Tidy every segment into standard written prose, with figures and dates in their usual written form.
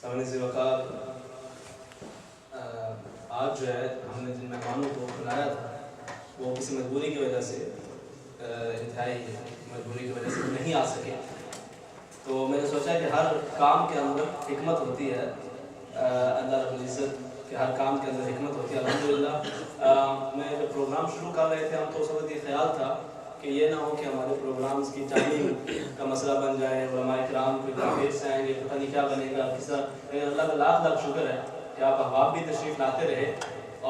سامنے سے وقار آج جو ہے ہم نے جن مہمانوں کو بلایا تھا وہ کسی مجبوری کی وجہ سے انتہائی مجبوری کی وجہ سے نہیں آ سکے، تو میں نے سوچا کہ ہر کام کے اندر حکمت ہوتی ہے، اللہ رب العزت کے ہر کام کے اندر حکمت ہوتی ہے۔ الحمدللہ میں جب پروگرام شروع کر رہے تھے ہم تو اس وقت یہ خیال تھا کہ یہ نہ ہو کہ ہمارے پروگرامز کی ٹائمنگ کا مسئلہ بن جائے، علماء کرام کوئی پرائیویٹ سے آئیں گے پتہ نہیں کیا بنے گا کس طرح، لیکن اللہ کا لاکھ لاکھ شکر ہے کہ آپ احباب بھی تشریف لاتے رہے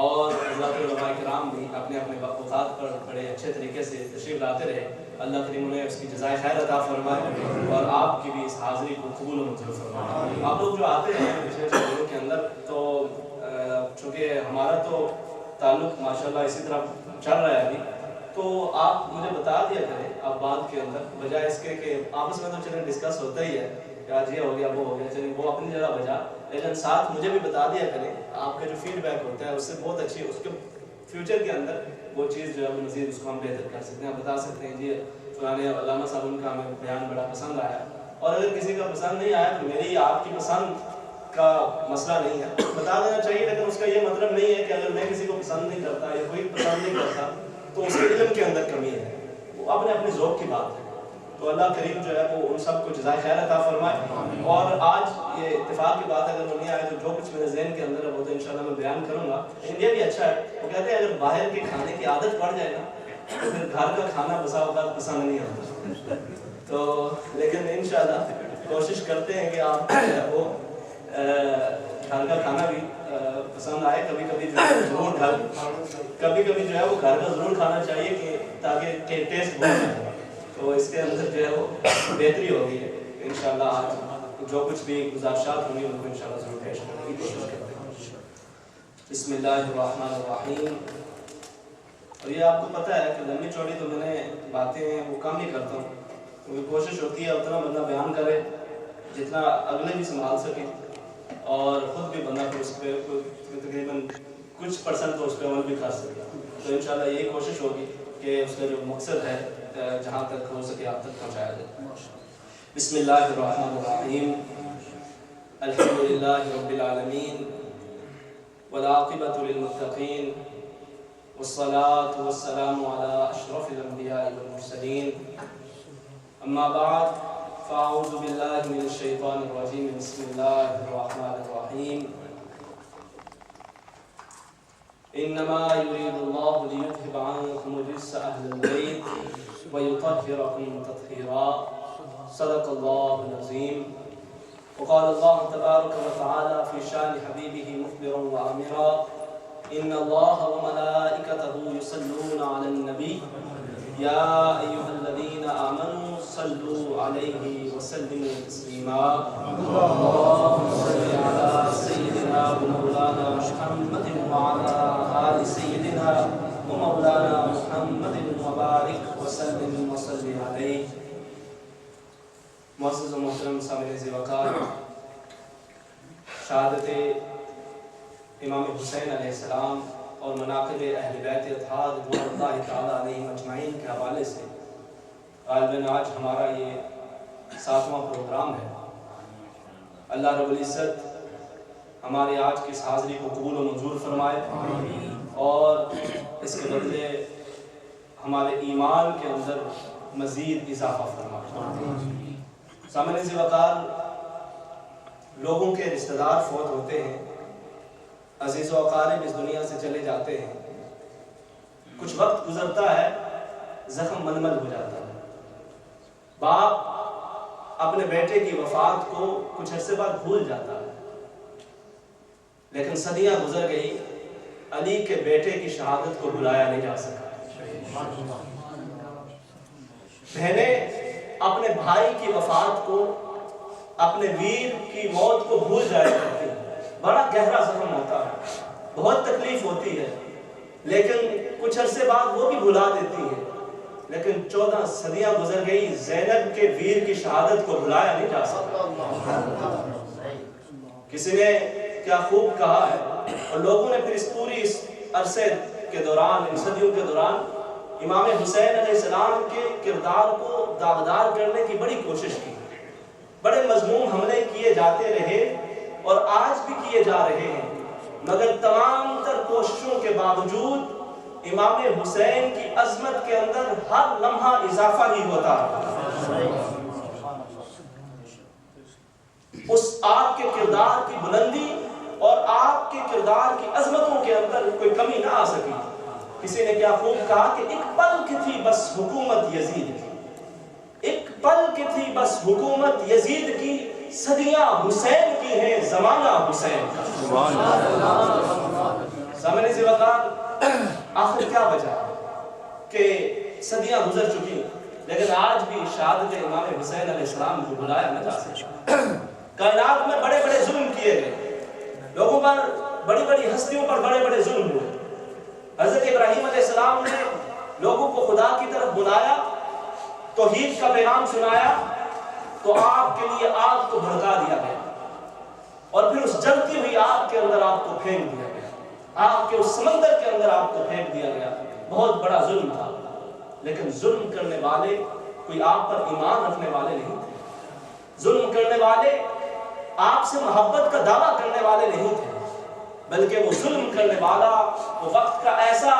اور حضرات علماء کرام بھی اپنے اپنے اوقات پر بڑے اچھے طریقے سے تشریف لاتے رہے۔ اللہ کریم انہیں اس کی جزائے خیر عطا فرمائے اور آپ کی بھی اس حاضری کو قبول و منظور فرمائے۔ آپ لوگ جو آتے ہیں پچھلے دنوں کے اندر تو چونکہ ہمارا تو تعلق ماشاءاللہ اسی طرح چل رہا ہے ابھی، تو آپ مجھے بتا دیا کریں آپ بعد کے اندر، بجائے اس کے کہ آپس میں تو چلیں ڈسکس ہوتا ہی ہے کہ آج یہ ہو گیا وہ ہو گیا، چلیں وہ اپنی جگہ بجا، لیکن ساتھ مجھے بھی بتا دیا کریں آپ کا جو فیڈ بیک ہوتا ہے اس سے بہت اچھی اس کے فیوچر کے اندر وہ چیز جو ہے مزید اس کو ہم بہتر کر سکتے ہیں۔ آپ بتا سکتے ہیں جی فلانے علامہ صاحب ان کا ہمیں بیان بڑا پسند آیا، اور اگر کسی کا پسند نہیں آیا تو میری آپ کی پسند کا مسئلہ نہیں ہے، بتا دینا چاہیے، لیکن اس کا یہ مطلب نہیں ہے کہ اگر میں کسی کو پسند نہیں کرتا یا کوئی پسند نہیں کرتا تو اس کے علم کے اندر کمی ہے، وہ اپنے اپنے ذوق کی بات ہے۔ تو اللہ کریم جو ہے وہ ان سب کو جزائے خیر عطا فرمائے۔ اور آج یہ اتفاق کی بات ہے، اگر وہ نہیں آئے تو جو کچھ میرے ذہن کے اندر ہے وہ تو انشاءاللہ میں بیان کروں گا، لیکن یہ بھی اچھا ہے، وہ کہتے ہیں اگر باہر کے کھانے کی عادت پڑ جائے نا تو پھر گھر کا کھانا بسا اوقات پسند نہیں آتا، تو لیکن انشاءاللہ کوشش کرتے ہیں کہ آپ وہ گھر کا کھانا بھی پسند آئے، کبھی کبھی جو ہے ضرور کبھی جو ہے وہ گھر کا ضرور کھانا چاہیے کہ تاکہ ٹیسٹ بہت ہے، تو اس کے اندر جو ہے وہ بہتری ہوگی ہے انشاءاللہ۔ آج جو کچھ بھی گزارشات ہوں گی ان کو انشاءاللہ ضرور پیش کرنے کی کوشش کرتے ہیں۔ بسم اللہ الرحمن الرحیم۔ اور یہ آپ کو پتہ ہے کہ لمبی چوڑی تو میں نے باتیں وہ کم ہی کرتا ہوں، کیونکہ کوشش ہوتی ہے اتنا بندہ بیان کرے جتنا اگلے بھی سنبھال سکے اور خود بھی بندہ پھر اس پہ تقریباً کچھ پرسنٹ تو اس پہ عمل بھی کر سکے، تو انشاءاللہ یہی کوشش ہوگی کہ اس کا جو مقصد ہے جہاں تک ہو سکے آپ تک پہنچایا جائے۔ بسم اللہ الرحمن الرحیم۔ الحمدللہ رب العالمین والعاقبۃ للمتقین والصلاة والسلام علی اشرف الانبیاء والمرسلین، اما بعد فاعوذ باللہ من الشیطان الرجیم، بسم اللہ الرحمن الرحیم۔ انما یرید اللہ لیذھب عنکم الرجس اہل البیت ویطہرکم تطہیرا، صدق اللہ العظیم۔ وقال اللہ تبارک وتعالی فی شان حبیبہ مخبرا وآمرا، ان اللہ وملائکتہ یصلون علی النبی یا ایھا الذین آمنوا صلوا علیہ وسلموا تسلیما، اللہم صل علی سیدنا ومولانا محمد وعلی آل سیدنا ومولانا محمد وبارک وسلم وصلی علیہ۔ معزز و محترم سامعین ذی وقار، شہادت امام حسین علیہ السلام اور مناقب اہل بیت اطہار رضوان اللہ تعالیٰ علیہم اجمعین کے حوالے سے غالباً آج ہمارا یہ 7واں پروگرام ہے۔ اللہ رب العزت ہمارے آج کی اس حاضری کو قبول و منظور فرمائے اور اس کے بدلے ہمارے ایمان کے اندر مزید اضافہ فرمائے۔ سامعین ذی وقار، لوگوں کے رشتہ دار فوت ہوتے ہیں، عزیز و اقارب اس دنیا سے چلے جاتے ہیں، کچھ وقت گزرتا ہے، زخم منمل ہو جاتا ہے، باپ اپنے بیٹے کی وفات کو کچھ عرصے بعد بھول جاتا ہے، لیکن صدیاں گزر گئی، علی کے بیٹے کی شہادت کو بھلایا نہیں جا سکا۔ بہنیں اپنے بھائی کی وفات کو، اپنے ویر کی موت کو بھول جایا کرتی ہیں، بڑا گہرا زخم ہوتا ہے، بہت تکلیف ہوتی ہے، لیکن کچھ عرصے بعد وہ بھی بھلا دیتی ہے، لیکن 14 صدیاں گزر گئی، زینب کے ویر کی شہادت کو بھلایا نہیں جا سکتا۔ کسی نے کیا خوب کہا ہے، اور لوگوں نے پھر اس پوری عرصے کے دوران، ان صدیوں کے دوران امام حسین علیہ السلام کے کردار کو داغدار کرنے کی بڑی کوشش کی، بڑے مذموم حملے کیے جاتے رہے اور آج بھی کیے جا رہے ہیں، مگر تمام تر کوششوں کے باوجود امام حسین کی عظمت کے اندر ہر لمحہ اضافہ ہی ہوتا ہے۔ اس آپ کے کردار کی بلندی اور آپ کے کردار کی عظمتوں کے اندر کوئی کمی نہ آ سکی۔ کسی نے کیا خوب کہا کہ ایک پل کی تھی بس حکومت یزید کی، ایک پل کی تھی بس حکومت یزید کی، صدیاں حسین کی ہیں زمانہ حسین کا۔ سامنے سے وقار آخر کیا بچا کہ صدیاں گزر چکی، لیکن آج بھی شہادت امام حسین علیہ السلام کو بلایا نہ جا سکتا۔ کائنات میں بڑے بڑے ظلم کیے گئے، لوگوں پر بڑی بڑی ہستیوں پر بڑے بڑے ظلم ہوئے۔ حضرت ابراہیم علیہ السلام نے لوگوں کو خدا کی طرف بلایا، توحید کا پیغام سنایا، تو آگ کے لیے آگ کو بھڑکا دیا گیا، اور پھر اس جلتی ہوئی آگ کے اندر آپ کو پھینک دیا گیا، آگ کے اس سمندر کے اندر آپ کو پھینک دیا گیا۔ بہت بڑا ظلم تھا، لیکن ظلم کرنے والے کوئی آپ پر ایمان رکھنے والے نہیں تھے، ظلم کرنے والے آپ سے محبت کا دعویٰ کرنے والے نہیں تھے، بلکہ وہ ظلم کرنے والا وہ وقت کا ایسا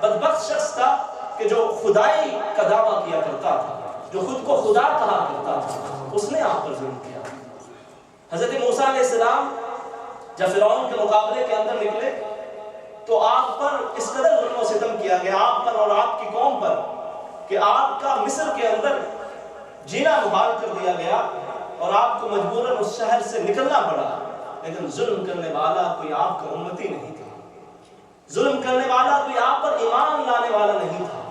بدبخت شخص تھا کہ جو خدائی کا دعویٰ کیا کرتا تھا، جو خود کو خدا کہا کرتا تھا، اس نے آپ پر ظلم کیا۔ حضرت موسیٰ علیہ السلام جب فرعون کے مقابلے کے اندر نکلے تو آپ پر اس قدر ظلم و ستم کیا گیا، آپ پر اور آپ کی قوم پر، کہ آپ کا مصر کے اندر جینا محال کر دیا گیا اور آپ کو مجبوراً اس شہر سے نکلنا پڑا۔ لیکن ظلم کرنے والا کوئی آپ کا امتی نہیں تھا، ظلم کرنے والا کوئی آپ پر ایمان لانے والا نہیں تھا،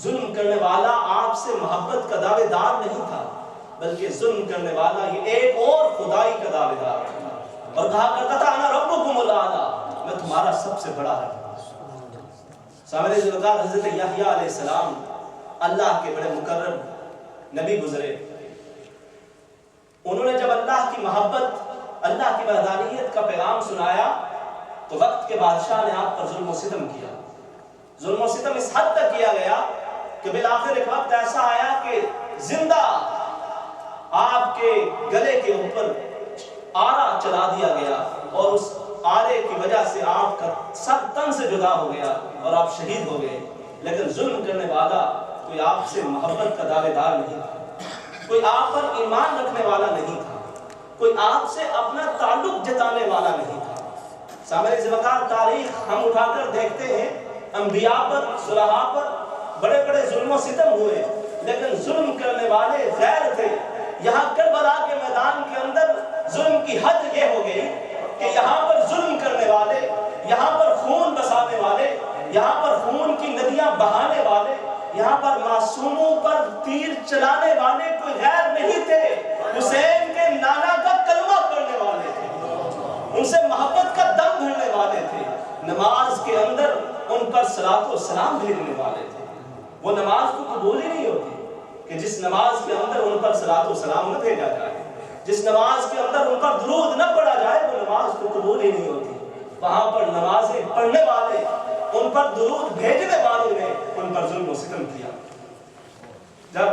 ظلم کرنے والا آپ سے محبت کا دعوے دار نہیں تھا، بلکہ ظلم کرنے والا یہ ایک اور خدائی کا دعوے دار تھا، اور کہا کرتا تھا انا ربکم الاعلی، میں تمہارا سب سے بڑا رب۔ سامنے سے وقار حضرت یحییٰ علیہ السلام اللہ کے بڑے مقرب نبی گزرے، انہوں نے جب اللہ کی محبت، اللہ کی وحدانیت کا پیغام سنایا تو وقت کے بادشاہ نے آپ پر ظلم و ستم کیا۔ ظلم و ستم اس حد تک کیا گیا کہ بالآخر ایک وقت ایسا آیا کہ زندہ آپ کے گلے کے اوپر آرا چلا دیا گیا، اور اس آرے کی وجہ سے آپ کا سر تن سے جدا ہو گیا اور آپ شہید ہو گئے۔ لیکن ظلم کرنے والا کوئی آپ سے محبت کا دعوے دار نہیں تھا، کوئی آپ پر ایمان رکھنے والا نہیں تھا، کوئی آپ سے اپنا تعلق جتانے والا نہیں تھا۔ سامنے سے وقار تاریخ ہم اٹھا کر دیکھتے ہیں، انبیاء پر، صلحاء پر بڑے بڑے ظلم و ستم ہوئے، لیکن ظلم کرنے والے غیر تھے۔ یہاں کربلا کے میدان کے اندر ظلم کی حد یہ ہو گئی کہ یہاں پر ظلم کرنے والے، یہاں پر خون بسانے والے، یہاں پر خون کی ندیاں بہانے والے، یہاں پر معصوموں پر تیر چلانے والے کوئی غیر نہیں تھے، حسین کے نانا کا کلمہ پڑھنے والے تھے، ان سے محبت کا دم بھرنے والے تھے، نماز کے اندر ان پر صلاۃ و سلام بھیجنے والے تھے۔ وہ نماز کو قبول ہی نہیں ہوتی کہ جس نماز کے اندر ان پر صلاۃ و سلام نہ بھیجا جائے، جس نماز کے اندر ان پر درود نہ پڑھا جائے، وہ نماز کو قبول ہی نہیں ہوتی۔ وہاں پر نمازیں پڑھنے والے، ان پر درود بھیجنے والوں نے ان پر ظلم و ستم کیا۔ جب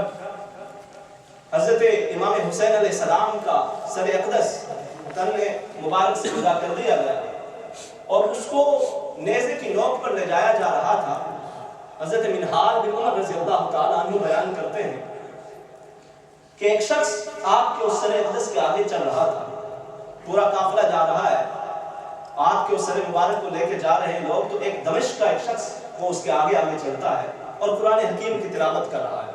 حضرت امام حسین علیہ السلام کا سر اقدس تن مبارک سے جدا کر دیا گیا اور اس کو نیزے کی نوک پر لے جایا جا رہا تھا، حضرت منہال بن عمر رضی اللہ تعالیٰ عنہ بیان کرتے ہیں کہ ایک شخص آپ کے اس سر اقدس کے آگے چل رہا تھا، پورا قافلہ جا رہا ہے، آپ کے اس سر مبارک کو لے کے جا رہے ہیں لوگ، تو ایک دمشق کا ایک شخص وہ اس کے آگے آگے چلتا ہے اور قرآن حکیم کی تلاوت کر رہا ہے۔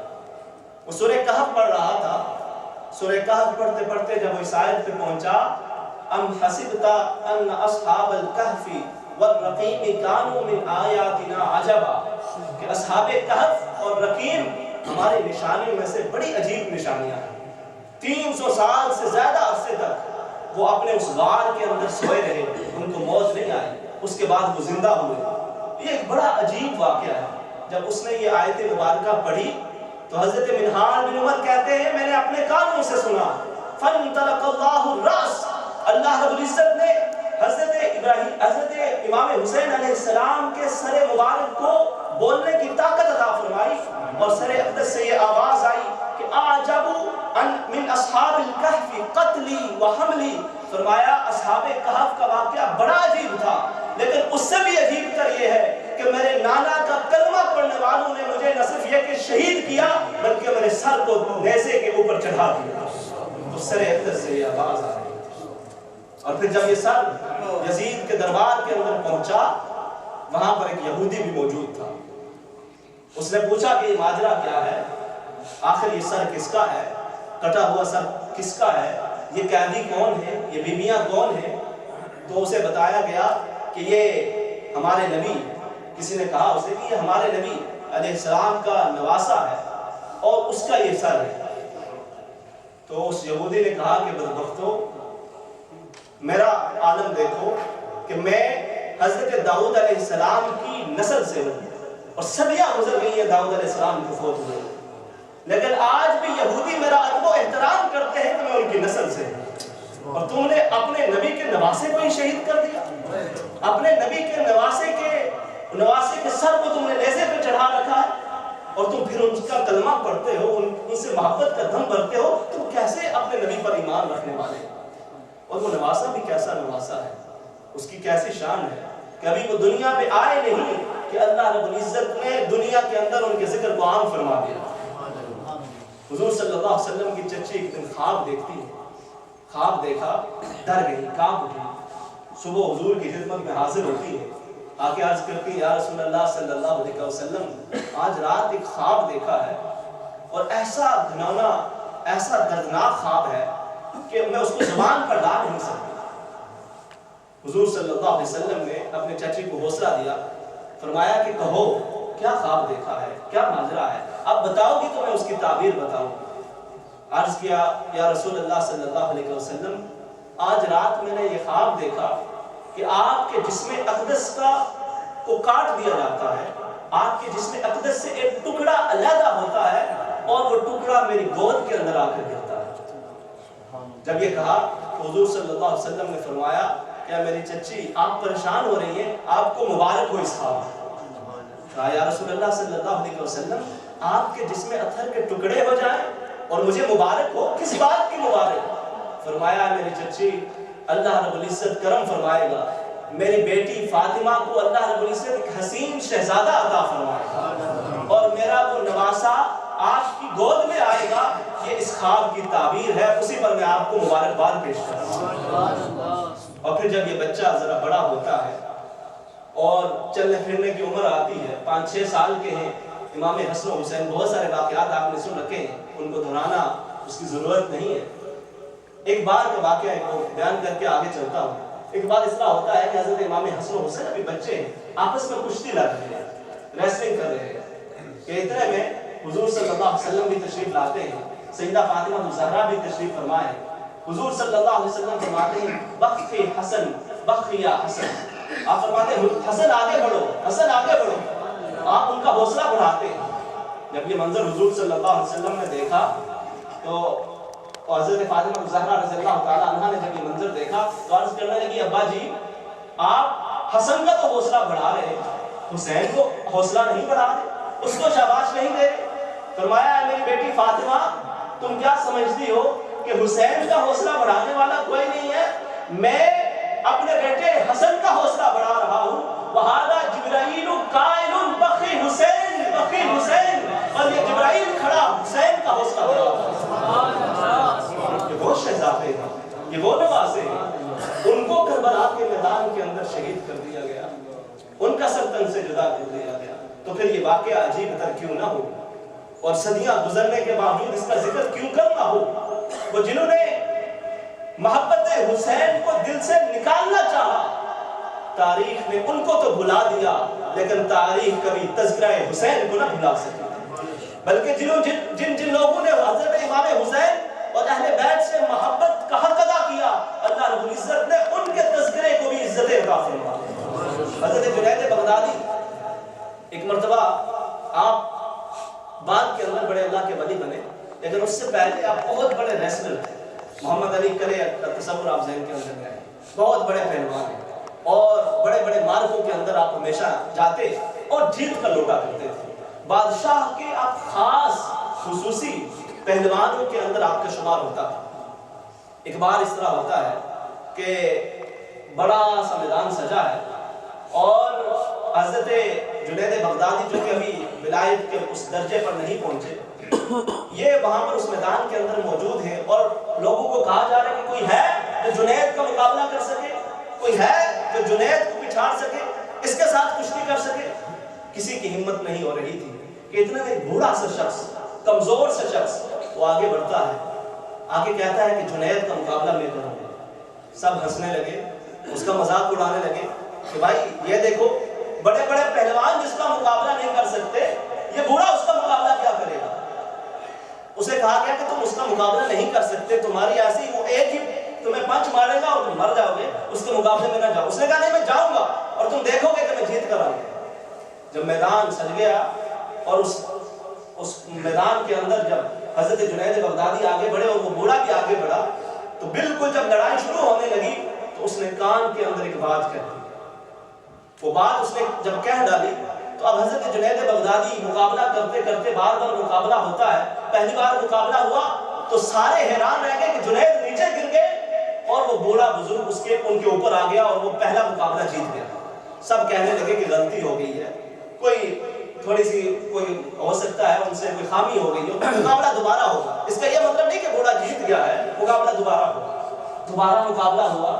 وہ سورہ کہف پڑھ رہا تھا، سورہ کہف پڑھتے پڑھتے جب وہ اس آیت پہ پہنچا، ام حسبت ان اصحاب الکہف والرقیم کانوا من آیاتنا عجبا، کہ اصحاب کہف اور رقیم ہماری نشانیوں میں سے بڑی عجیب نشانیاں ہیں۔ 300 سال سے زیادہ عرصے تک وہ اپنے اس غار کے اندر سوئے رہے، ان کو موت نہیں آئی، اس کے بعد وہ زندہ ہوئے۔ یہ ایک بڑا عجیب واقعہ ہے۔ جب اس نے یہ آیت مبارکہ پڑھی تو حضرت منہال بن عمر کہتے ہیں میں نے اپنے کانوں سے سنا، فانطلق اللہ الراس، اللہ رب العزت نے حضرت امام حسین علیہ السلام کے سر مبارک کو بولنے کی طاقت عطا فرمائی، اور سر اقدس سے یہ آواز آئی کہ اعجبوا من اصحاب الکہف قتلی و حملی، فرمایا اصحاب کہف کا واقعہ بڑا عجیب تھا، لیکن اس سے بھی عجیب تر یہ ہے کہ میرے نانا کا کلمہ پڑھنے والوں نے مجھے نہ صرف یہ کہ شہید کیا بلکہ میرے سر کو نیزے کے اوپر چڑھا دیا۔ تو سر اقدس سے یہ آواز آ رہی تھی، اور پھر جب یہ سر یزید کے دربار کے اندر پہنچا، وہاں پر ایک یہودی بھی موجود تھا۔ اس نے پوچھا کہ یہ ماجرا کیا ہے، آخر یہ سر کس کا ہے، کٹا ہوا سر کس کا ہے، یہ قیدی کون ہے، یہ بیویاں کون ہیں؟ تو اسے بتایا گیا کہ یہ ہمارے نبی، کسی نے کہا اسے کہ یہ ہمارے نبی علیہ السلام کا نواسہ ہے اور اس کا یہ سر ہے۔ تو اس یہودی نے کہا کہ بدبختو، میرا عالم دیکھو کہ میں حضرت داؤد علیہ السلام کی نسل سے ہوں، اور صدیاں گزر گئی ہیں داؤد علیہ السلام کے فوت ہوئے، لیکن آج بھی یہودی میرا ادب و احترام کرتے ہیں کہ میں ان کی نسل سے ہوں، اور تم نے اپنے نبی کے نواسے کو ہی شہید کر دیا، اپنے نبی کے نواسے کے سر کو تم نے نیزے پہ چڑھا رکھا ہے، اور تم پھر ان کا کلمہ پڑھتے ہو، ان سے محبت کا دم بھرتے ہو، تم کیسے اپنے نبی پر ایمان رکھنے والے؟ اور وہ نواسہ بھی کیسا نواسہ ہے، اس کی کیسی شان ہے کہ ابھی وہ دنیا پہ آئے نہیں کہ اللہ رب العزت نے دنیا کے اندر ان کے ذکر کو عام فرما دیا۔ حضور صلی اللہ علیہ وسلم کی چچی ایک دن خواب دیکھتی ہے، خواب دیکھا، ڈر گئی، کانپ اٹھی، صبح حضور کی خدمت میں حاضر ہوتی ہے، آ کے عرض کرتی ہے یا رسول اللہ صلی اللہ علیہ وسلم، آج رات ایک خواب دیکھا ہے اور ایسا گھناؤنا، ایسا دردناک خواب ہے کہ میں اس کو زبان پر لا نہیں سکتی۔ حضور صلی اللہ علیہ وسلم نے اپنے چچی کو حوصلہ دیا، فرمایا کہ کہو کیا خواب دیکھا ہے، کیا ماجرا ہے، اب بتاؤ گی تو میں اس کی تعبیر بتاؤں۔ عرض کیا یا رسول اللہ صلی اللہ علیہ وسلم، آج رات میں نے یہ خواب دیکھا کہ آپ کے جسم اقدس کو کاٹ دیا جاتا ہے، آپ کے جسم اقدس سے ایک ٹکڑا علیحدہ ہوتا ہے اور وہ ٹکڑا میری گود کے اندر آ کر گرتا ہے۔ جب یہ کہا تو حضور صلی اللہ علیہ وسلم نے فرمایا کیا میری چچی آپ پریشان ہو رہی ہیں، آپ کو مبارک ہو اس خواب۔ کہا یا رسول اللہ صلی اللہ علیہ وسلم، آپ کے جسم اطہر کے ٹکڑے ہو جائیں اور مجھے مبارک ہو، کس بات کی مبارک؟ فرمایا میری چچی اللہ رب العزت کرم فرمائے گا، میری بیٹی فاطمہ کو اللہ رب العزت ایک حسین شہزادہ عطا فرمائے گا اور میرا وہ نواسہ آپ کی گود میں آئے گا، یہ اس خواب کی تعبیر ہے، اسی پر میں آپ کو مبارکباد پیش کرتا ہوں۔ اور پھر جب یہ بچہ ذرا بڑا ہوتا ہے اور چلنے پھرنے کی عمر آتی ہے، 5-6 سال کے ہیں، امام حسن و حسین، بہت سارے واقعات آپ نے سن رکھے ہیں، ان کو دہرانا اس کی ضرورت نہیں ہے۔ ایک بار کا واقعہ کو بیان کر کے آگے چلتا ہوں۔ ایک بار اس طرح ہوتا ہے کہ حضرت امام حسن و حسین ابھی بچے ہیں، آپس میں کشتی لڑ رہے ہیں، ریسلنگ کر رہے ہیں، کہ اتنے میں حضور صلی اللہ علیہ وسلم بھی تشریف لاتے ہیں، سیدہ فاطمہ الزہرا بھی تشریف فرمائے۔ حضور صلی اللہ علیہ وسلم فرماتے ہیں بخی حسن، بخی یا حسن، آپ فرماتے ہیں حسن آگے بڑھو، حسن آگے بڑھو، آپ ان کا حوصلہ بڑھاتے ہیں۔ جب یہ منظر حضور صلی اللہ علیہ وسلم نے دیکھا تو حضرت فاطمہ الزہرا رضی اللہ تعالیٰ عنہ نے جب یہ منظر دیکھا تو عرض کرنے لگی ابا جی آپ حسن کا تو حوصلہ بڑھا رہے، حسین کو حوصلہ نہیں بڑھا رہے، اس کو شاباش نہیں دے رہے۔ فرمایا میری بیٹی فاطمہ تم کیا سمجھتی ہو کہ حسین کا حوصلہ بڑھانے والا کوئی نہیں ہے، میں اپنے بیٹے حسن کا حوصلہ بڑھا رہا ہوں۔ وَهَذَا جِبْرَائِيلُ قَائِلٌ بَخِي حسین بخی حسین، اور یہ جبرائیل کھڑا حسین کا حوصلہ بڑھا رہا ہے۔ یہ وہ شہزادے ہیں، یہ وہ نواسے ہیں، ان کو کربلا کے میدان کے اندر شہید کر دیا گیا، ان کا سر تن سے جدا کر دیا گیا۔ تو پھر یہ واقعہ عجیب تر کیوں نہ ہو، اور صدیاں گزرنے کے باوجود اس کا ذکر کیوں کم نہ ہو؟ وہ جنہوں نے محبت حسین کو دل سے نکالنا چاہا، تاریخ نے ان کو تو بھلا دیا، لیکن تاریخ کبھی تذکرہ حسین کو نہ بھلا سکی، بلکہ جن لوگوں نے حضرت امام حسین اور اہل بیت سے محبت کا حق ادا کیا، اللہ رب العزت نے ان کے تذکرے کو بھی عزت عطا فرمائی۔ حضرت جنید بغدادی ایک مرتبہ آپ بعد کے اندر بڑے اللہ کے ولی بنے، لیکن اس سے پہلے آپ بہت بڑے ریسلر تھے۔ محمد علی کرے کا تصور آپ ذہن کے اندر لائیں، بہت بڑے پہلوان ہیں اور بڑے بڑے مارکوں کے اندر آپ ہمیشہ جاتے اور جیت کا لوٹا کرتے تھے۔ بادشاہ کے آپ خاص خصوصی پہلوانوں کے اندر آپ کا شمار ہوتا تھا۔ ایک بار اس طرح ہوتا ہے کہ بڑا سا میدان سجا ہے اور حضرت جنید بغدادی جو کہ ابھی ولایت کے اس درجے پر نہیں پہنچے، یہ وہاں پر اس میدان کے اندر موجود ہیں اور لوگوں کو کہا جا رہا ہے کہ کوئی ہے جو جنید کا مقابلہ کر سکے، کوئی ہے جو جنید کو پچھاڑ سکے، اس کے ساتھ کشتی کر سکے۔ کسی کی ہمت نہیں ہو رہی تھی کہ اتنا ایک بوڑھا سا شخص، کمزور سا شخص وہ آگے بڑھتا ہے، آگے کہتا ہے کہ جنید کا مقابلہ میں کروں گا۔ سب ہنسنے لگے، اس کا مذاق اڑانے لگے کہ بھائی یہ دیکھو بڑے بڑے پہلوان جس کا مقابلہ نہیں کر سکتے، یہ بوڑھا اس کا مقابلہ کیا کرے گا۔ اسے کہا گیا کہ تم اس کا مقابلہ نہیں کر سکتے، تمہاری ایسی وہ ایک ہی تمہیں پنچ مارے گا اور تم مر جاؤ گے، اس کے مقابلے میں نہ جاؤ۔ اس نے کہا نہیں میں جاؤں گا اور تم دیکھو گے کہ میں جیت کر آؤں گا۔ جب میدان سج گیا اور اس میدان کے اندر جب حضرت جنید بغدادی آگے بڑھے اور وہ بوڑھا بھی آگے بڑھا، تو بالکل جب لڑائی شروع ہونے لگی تو اس نے کان کے اندر ایک بات کہہ دی۔ وہ بات اس نے جب کہہ ڈالی تو اب حضرت جنید بغدادی مقابلہ کرتے کرتے بار بار مقابلہ ہوتا ہے۔ پہلی بار مقابلہ ہوا تو سارے حیران رہ گئے کہ جنید نیچے گر گئے اور وہ بوڑھا بزرگ ان کے اوپر آ گیا اور وہ پہلا مقابلہ جیت گیا۔ سب کہنے لگے کہ غلطی ہو گئی ہے، کوئی تھوڑی سی کوئی ہو سکتا ہے ان سے کوئی خامی ہو گئی ہو، مقابلہ دوبارہ ہوگا۔ اس کا یہ مطلب نہیں کہ بوڑھا جیت گیا ہے، مقابلہ دوبارہ ہوگا۔ دوبارہ مقابلہ ہوا،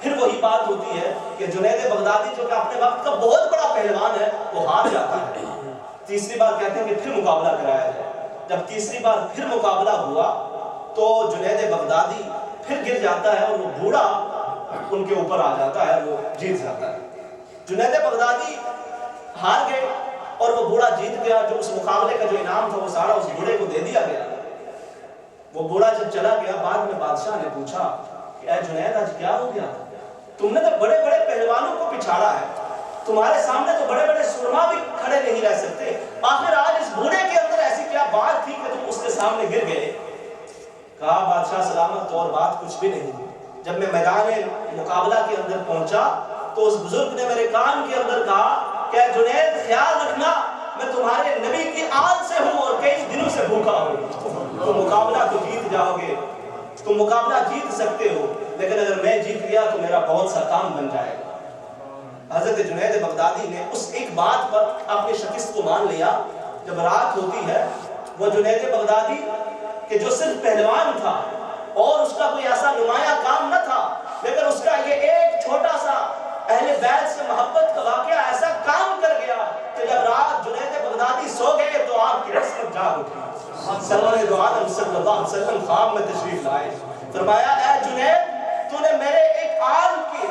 پھر وہی بات ہوتی ہے کہ جنید بغدادی جو کہ اپنے وقت کا بہت بڑا پہلوان ہے وہ ہار جاتا ہے۔ تیسری بار کہتے ہیں کہ پھر مقابلہ کرایا جائے۔ جب تیسری بار پھر مقابلہ ہوا تو جنید بغدادی پھر گر جاتا ہے اور وہ بوڑھا ان کے اوپر آ جاتا ہے، وہ جیت جاتا ہے۔ جنید بغدادی ہار گئے اور وہ بوڑھا جیت گیا۔ جو اس مقابلے کا جو انعام تھا وہ سارا اس بوڑھے کو دے دیا گیا۔ وہ بوڑھا جب چلا گیا، بعد میں بادشاہ نے پوچھا کہ اے جنید آج کیا ہو گیا؟ تم نے تو بڑے بڑے پہلوانوں کو پچھاڑا ہے، تمہارے سامنے تو بڑے بڑے سرما بھی کھڑے نہیں رہ سکتے، آخر آج اس بوڑھے کے اندر ایسی کیا بات تھی کہ تم اس کے سامنے گر گئے؟ کہا بادشاہ سلامت اور بات کچھ بھی نہیں۔ جب میں میدان مقابلہ کے اندر پہنچا تو اس بزرگ نے میرے کان کے اندر کہا کہ جنید خیال رکھنا میں تمہارے نبی کی آل سے ہوں اور کئی دنوں سے بھوکا ہوں، تم مقابلہ تو جیت جاؤ گے، تم مقابلہ جیت سکتے ہو، لیکن اگر میں جیت گیا تو میرا بہت سا کام بن جائے گا۔ حضرت جنید بغدادی نے اس ایک بات پر اپنی شکست کو مان لیا۔ جب رات ہوتی ہے، وہ جنید بغدادی کہ جو صرف پہلوان تھا اور اس کا کوئی ایسا نمایاں کام نہ تھا، لیکن اس کا یہ ایک چھوٹا سا اہل بیت سے محبت کا واقعہ ایسا کام کر گیا کہ جب رات جنید بغدادی سو گئے تو آپ کی رسمت جاگ اٹھی۔ سرور دو عالم صلی اللہ علیہ وسلم خواب میں تشریف لائے، فرمایا اے جنید تو نے میرے ایک آل کے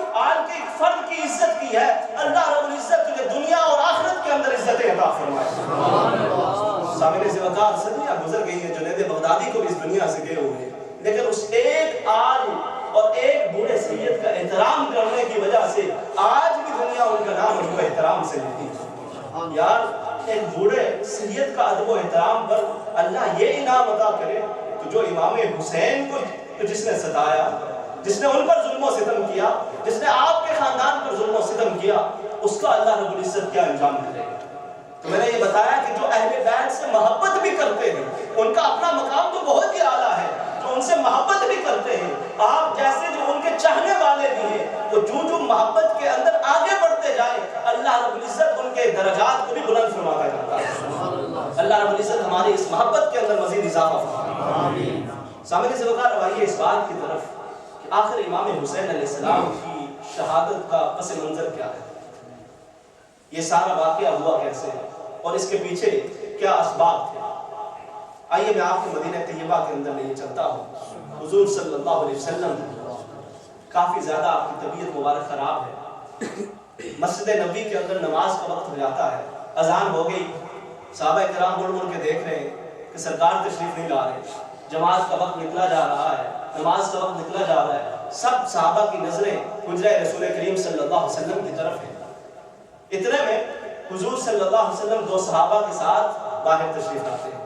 ایک فرد کی عزت کی ہے، اللہ رب العزت تجھے دنیا اور آخرت کے اندر عزت عطا فرمائے۔ سامنے سے وقار صدیاں گزر گئی ہیں، جنید بغدادی کو بھی اس دنیا سے گئے ہوئے، لیکن اس ایک آل اور ایک بوڑھے سید کا احترام کرنے کی وجہ سے آج بھی دنیا ان کا نام ان کو احترام سے لیتی ہے۔ یار ایک بوڑھے سید کا ادب و احترام پر اللہ یہ انعام عطا کرے تو جو امام حسین کو جس نے ستایا، جس نے ان پر ظلم و ستم کیا، جس نے آپ کے خاندان پر ظلم و ستم کیا، اس کا اللہ رب العزت کیا انجام کرے گا۔ تو میں نے یہ بتایا کہ جو اہل بیت سے محبت بھی کرتے ہیں ان کا اپنا مقام تو بہت ہی اعلیٰ ہے، جو ان سے محبت بھی کرتے ہیں، آپ جیسے جو ان کے چاہنے والے بھی ہیں، وہ جو محبت کے اندر آگے بڑھتے جائیں اللہ رب العزت ان کے درجات کو بھی بلند فرماتا جاتا ہے۔ اللہ رب العزت ہماری اس محبت کے اندر مزید اضافہ فرمائے۔ سامنے سے وقار روائیے اس بات کی طرف کہ آخر امام حسین علیہ السلام کی شہادت کا پس منظر کیا ہے، یہ سارا واقعہ ہوا کیسے اور اس کے پیچھے کیا اسباب تھے۔ آئیے میں آپ کو مدینہ طیبہ کے اندر لے چلتا ہوں۔ حضور صلی اللہ علیہ وسلم کافی زیادہ آپ کی طبیعت مبارک خراب ہے، مسجد نبوی کے اندر نماز کا وقت ہو جاتا ہے، اذان ہو گئی، صحابہ کرام مڑ مڑ کے دیکھ رہے ہیں کہ سرکار تشریف نہیں لا رہے، جماعت کا وقت نکلا جا رہا ہے، نماز کا وقت نکلا جا رہا ہے، سب صحابہ کی نظریں حجرہ رسول کریم صلی اللہ علیہ وسلم کی طرف ہیں۔ اتنے میں حضور صلی اللہ علیہ وسلم دو صحابہ کے ساتھ باہر تشریف لاتے ہیں،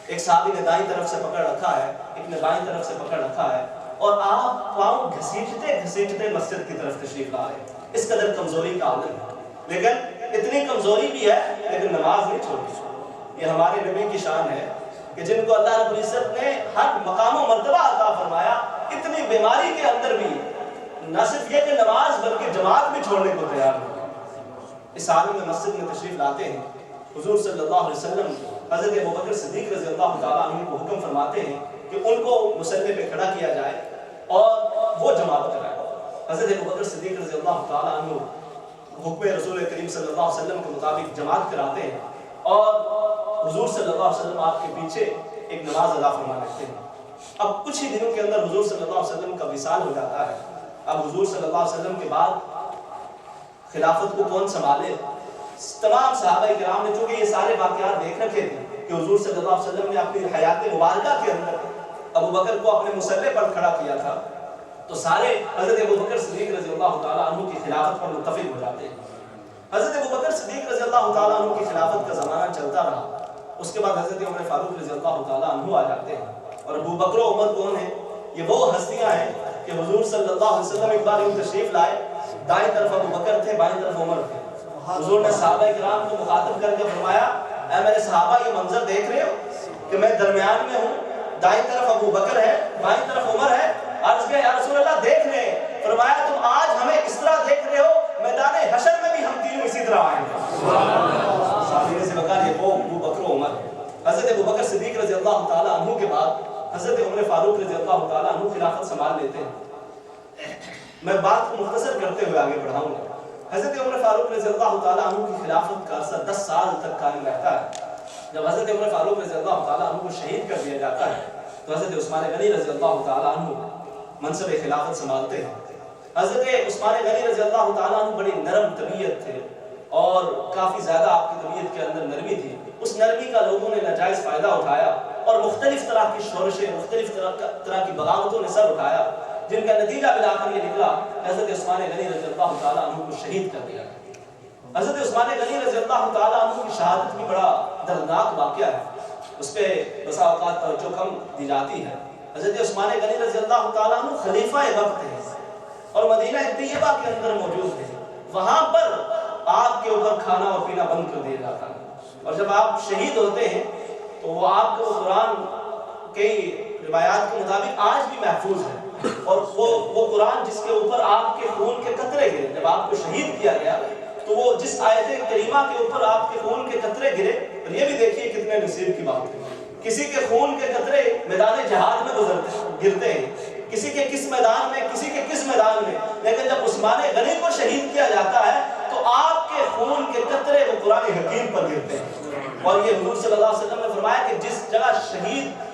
ایک صحابی نے دائیں طرف سے پکڑ رکھا ہے، ایک نے بائیں طرف سے پکڑ رکھا ہے، اور آپ پاؤں گھسیٹتے گھسیٹتے مسجد کی طرف تشریف لا رہے ہیں۔ اس قدر کمزوری کا عالم ہے، لیکن اتنی کمزوری بھی ہے لیکن نماز نہیں چھوڑی۔ یہ ہمارے نبی کی شان ہے کہ جن کو اللہ رب العزت نے ہر مقام و مرتبہ عطا فرمایا، اتنی بیماری کے اندر بھی نہ صرف یہ کہ نماز بلکہ جماعت بھی چھوڑنے کو تیار ہو۔ اس عالم میں مسجد میں تشریف لاتے ہیں، حضور صلی اللہ علیہ وسلم حضرت ابوبکر صدیق رضی اللہ تعالیٰ عنہ کو حکم فرماتے ہیں کہ ان کو مصلی پہ کھڑا کیا جائے اور وہ جماعت کرائے۔ حضرت ابوبکر صدیق رضی اللہ تعالیٰ عنہ حکم رسول کریم صلی اللہ علیہ وسلم کے مطابق جماعت کراتے ہیں اور حضور صلی اللہ علیہ وسلم آپ کے پیچھے ایک نماز ادا فرما لیتے ہیں۔ اب کچھ ہی دنوں کے اندر حضور صلی اللہ علیہ وسلم کا وصال ہو جاتا ہے۔ اب حضور صلی اللہ علیہ وسلم کے بعد خلافت کو کون سنبھالے؟ تمام صحابہ کرام نے، چونکہ یہ سارے واقعات دیکھ رکھے تھے کہ حضور صلی اللہ علیہ وسلم نے اپنی حیات مبارکہ کے اندر ابوبکر کو اپنے مصلی پر کھڑا کیا تھا، تو سارے حضرت ابوبکر صدیق رضی اللہ تعالیٰ عنہ کی خلافت پر متفق ہو جاتے ہیں۔ حضرت ابوبکر صدیق رضی اللہ تعالیٰ عنہ کی خلافت کا زمانہ چلتا رہا۔ اس کے بعد حضرت عمر فاروق رضی اللہ تعالیٰ عنہ آ جاتے ہیں، اور ابو بکر و عمر کون ہیں؟ یہ وہ ہستیاں ہیں کہ حضور صلی اللہ علیہ وسلم ایک بار یوں تشریف لائے، دائیں طرف ابو بکر تھے، بائیں طرف عمر تھے۔ حضور نے صحابہ کرام کو مخاطب کر کے فرمایا، اے میرے صحابہ، یہ منظر دیکھ رہے ہو کہ میں درمیان میں ہوں، دائیں طرف ابو بکر ہے، بائیں طرف عمر ہے۔ عرض کیا یا رسول اللہ دیکھ رہے ہیں؟ فرمایا تم آج ہمیں اس طرح دیکھ رہے ہو، میدان حشر میں بھی ہم تینوں اسی طرح آئیں گے۔ صحابہ سے بکا یہ وہ ابو بکر و عمر۔ حضرت ابو بکر صدیق رضی اللہ تعالیٰ عنہ کے بعد حضرت عمر فاروق رضی اللہ تعالیٰ عنہ خلافت سنبھال لیتے ہیں۔ میں بات کو مختصر کرتے ہوئے آگے بڑھاؤں گا۔ حضرت عمر فاروق رضی اللہ تعالیٰ عنہ کی خلافت کا عرصہ 10 سال تک قائم رہتا ہے۔ جب حضرت عمر فاروق رضی اللہ تعالیٰ عنہ کو شہید کر دیا جاتا ہے تو حضرت عثمان غنی رضی اللہ تعالیٰ عنہ منصب خلافت سنبھالتے ہیں۔ حضرت عثمان غنی رضی اللہ تعالیٰ عنہ بڑی نرم طبیعت تھے اور کافی زیادہ آپ کی طبیعت کے اندر نرمی تھی۔ اس نرمی کا لوگوں نے ناجائز فائدہ اٹھایا اور مختلف طرح کی شورشیں، مختلف طرح کی بغاوتوں نے سر اٹھایا، جن کا نتیجہ بالآخر یہ نکلا حضرت عثمان غنی رضی اللہ تعالیٰ عنہ کو شہید کر دیا۔ حضرت عثمان غنی رضی اللہ تعالیٰ عنہ کی شہادت بھی بڑا دردناک واقعہ ہے، اس پہ بسا اوقات توجہ کم دی جاتی ہے۔ حضرت عثمان غنی رضی اللہ تعالیٰ عنہ خلیفہ وقت ہے اور مدینہ طیبہ کے اندر موجود تھے۔ وہاں پر آپ کے اوپر کھانا اور پینا بند کر دیا جاتا ہے، اور جب آپ شہید ہوتے ہیں تو وہ آپ کو قرآن کئی روایات کے مطابق آج بھی محفوظ ہے، اور وہ قرآن جس کے اوپر آپ کے خون کے قطرے گرے، جب آپ کو شہید کیا گیا تو وہ جس آیت کریمہ کے اوپر آپ کے خون کے قطرے گرے، اور یہ بھی دیکھیے کتنے نصیب کی بات ہے، کسی کے خون کے قطرے میدان جہاد میں گرتے ہیں، کسی کے کس میدان میں، کسی کے کس میدان میں، لیکن جب عثمان غنی کو شہید کیا جاتا ہے تو آپ کے خون کے قطرے وہ قرآن حکیم پر گرتے ہیں۔ اور یہ حضور صلی اللہ علیہ وسلم نے فرمایا کہ جس جگہ شہید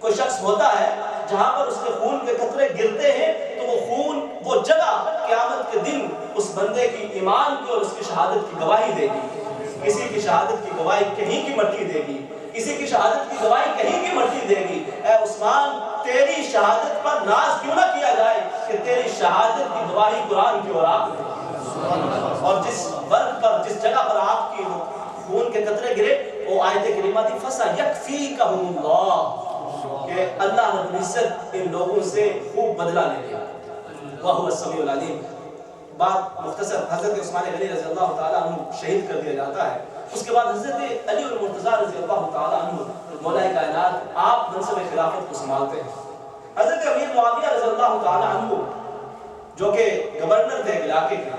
کوئی شخص ہوتا ہے، جہاں پر اس کے خون کے قطرے گرتے ہیں، تو وہ خون، وہ جگہ قیامت کے دن اس بندے کی ایمان کی اور اس کی شہادت کی گواہی دے گی۔ کسی کی شہادت کی گواہی کہیں کی مٹی دے گی، کسی کی شہادت کی گواہی کہیں کی مٹی دے گی۔ اے عثمان، تیری شہادت پر ناز کیوں نہ کیا جائے کہ تیری شہادت کی گواہی قرآن کی اور آپ نے، اور جس ورق پر، جس جگہ پر آپ کی خون کے قطرے گرے وہ آیت کریمہ تھی فَسَيَكْفِيكَهُمُ اللَّهُ، کہ اللہ رب العزت ان لوگوں سے خوب بدلہ لے لیا، وَهُوَ السَّمِيعُ الْعَلِيمُ۔ بات مختصر، حضرت عثمان غنی رضی اللہ تعالیٰ عنہ شہید کر دیا جاتا ہے۔ اس کے بعد حضرت علی المرتضیٰ رضی اللہ تعالیٰ عنہ مولا کائنات، آپ منصب خلافت کو سنبھالتے ہیں۔ حضرت امیر معاویہ رضی اللہ تعالیٰ عنہ جو کہ گورنر تھے علاقے کے،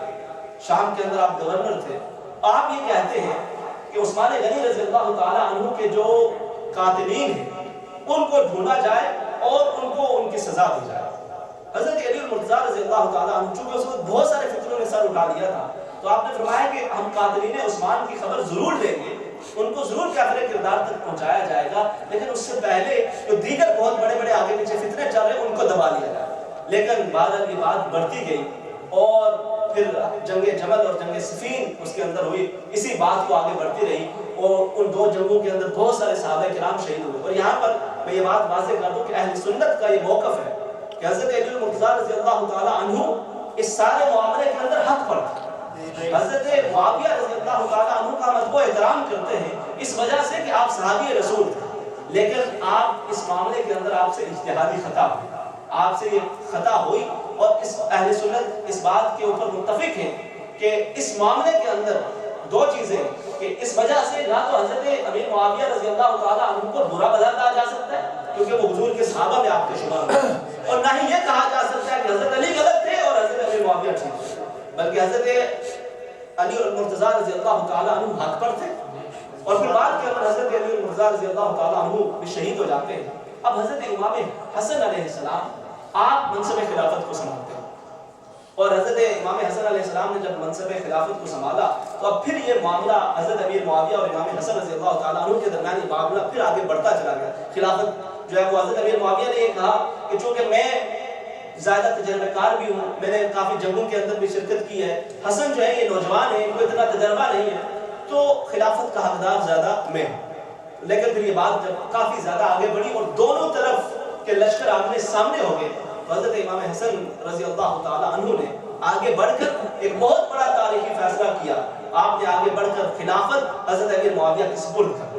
شام کے اندر آپ گورنر تھے، آپ یہ کہتے ہیں کہ عثمان غنی رضی اللہ تعالیٰ عنہ کے جو قاتلین ہیں ان کو ڈھونڈا جائے اور ان کو ان کی سزا دی جائے۔ حضرت علی المرتضیٰ رضی اللہ تعالیٰ عنہ چونکہ اس وقت بہت سارے فتنوں نے سر اٹھا لیا تھا، تو آپ نے فرمایا کہ ہم قاتلین عثمان کی خبر ضرور لیں گے، ان کو ضرور کافر کردار تک پہنچایا جائے گا، لیکن اس سے پہلے جو دیگر بہت بڑے بڑے آگے پیچھے فتنے چل رہے ہیں ان کو دبا لیا جائے۔ لیکن بعد یہ بات بڑھتی گئی اور پھر جنگ جمل اور جنگ صفین اس کے اندر ہوئی، اسی بات کو آگے بڑھتی رہی اور ان دو جنگوں کے اندر بہت سارے صحابہ کرام شہید ہوئے۔ اور یہاں پر میں یہ بات واضح کر دوں کہ اہل سنت کا یہ موقف ہے کہ حضرت علی المرتضیٰ رضی اللہ تعالیٰ عنہ اس سارے معاملے کے اندر حق پر تھے۔ حضرت معاویہ رضی اللہ تعالیٰ عنہ کا ہم کو احترام کرتے ہیں اس وجہ سے کہ آپ صحابی رسول تھے، لیکن آپ اس معاملے کے اندر آپ سے اجتہادی خطا ہوئی، آپ سے یہ خطا ہوئی، اور اس اہل سنت اس بات کے اوپر متفق ہیں کہ اس معاملے کے اندر دو چیزیں کہ اس وجہ سے نہ تو حضرت امیر معاویہ رضی اللہ تعالیٰ عنہ کو برا بدل کہا جا سکتا ہے کیونکہ وہ حضور کے صحابہ میں آپ کے شمار ہیں، اور نہ ہی یہ کہا جا سکتا ہے کہ حضرت علی غلط تھے اور حضرت امیر معاویہ ٹھیک تھے، بلکہ حضرت علی المرتضیٰ رضی اللہ تعالیٰ عنہ حق پر تھے، اور پھر بعد کے اندر حضرت علی المرتضیٰ رضی اللہ تعالیٰ عنہ بھی شہید ہو جاتے ہیں۔ اب حضرت امام حسن علیہ السلام آپ منصب خلافت کو سنبھالتے ہیں، اور حضرت امام حسن علیہ السلام نے جب منصب خلافت کو سنبھالا تو اب پھر یہ معاملہ حضرت امیر معاویہ اور امام حسن رضی اللہ تعالیٰ عنہ کے درمیان یہ معاملہ پھر آگے بڑھتا چلا گیا۔ خلافت جو ہے وہ حضرت امیر معاویہ نے یہ کہا کہ چونکہ میں زیادہ تجربہ کار بھی ہوں، میں نے کافی جنگوں کے اندر بھی شرکت کی ہے، حسن جو ہے یہ نوجوان ہے، ان کو اتنا تجربہ نہیں ہے، تو خلافت کا حقدار زیادہ میں ہوں۔ لیکن پھر یہ بات جب کافی زیادہ آگے بڑھی اور دونوں طرف کے لشکر آمنے سامنے ہو گئے، حضرت امام حسن رضی اللہ تعالیٰ عنہ نے آگے بڑھ کر ایک بہت بڑا تاریخی فیصلہ کیا۔ آپ نے آگے بڑھ کر خلافت حضرت امیر معاویہ کی سپرد کر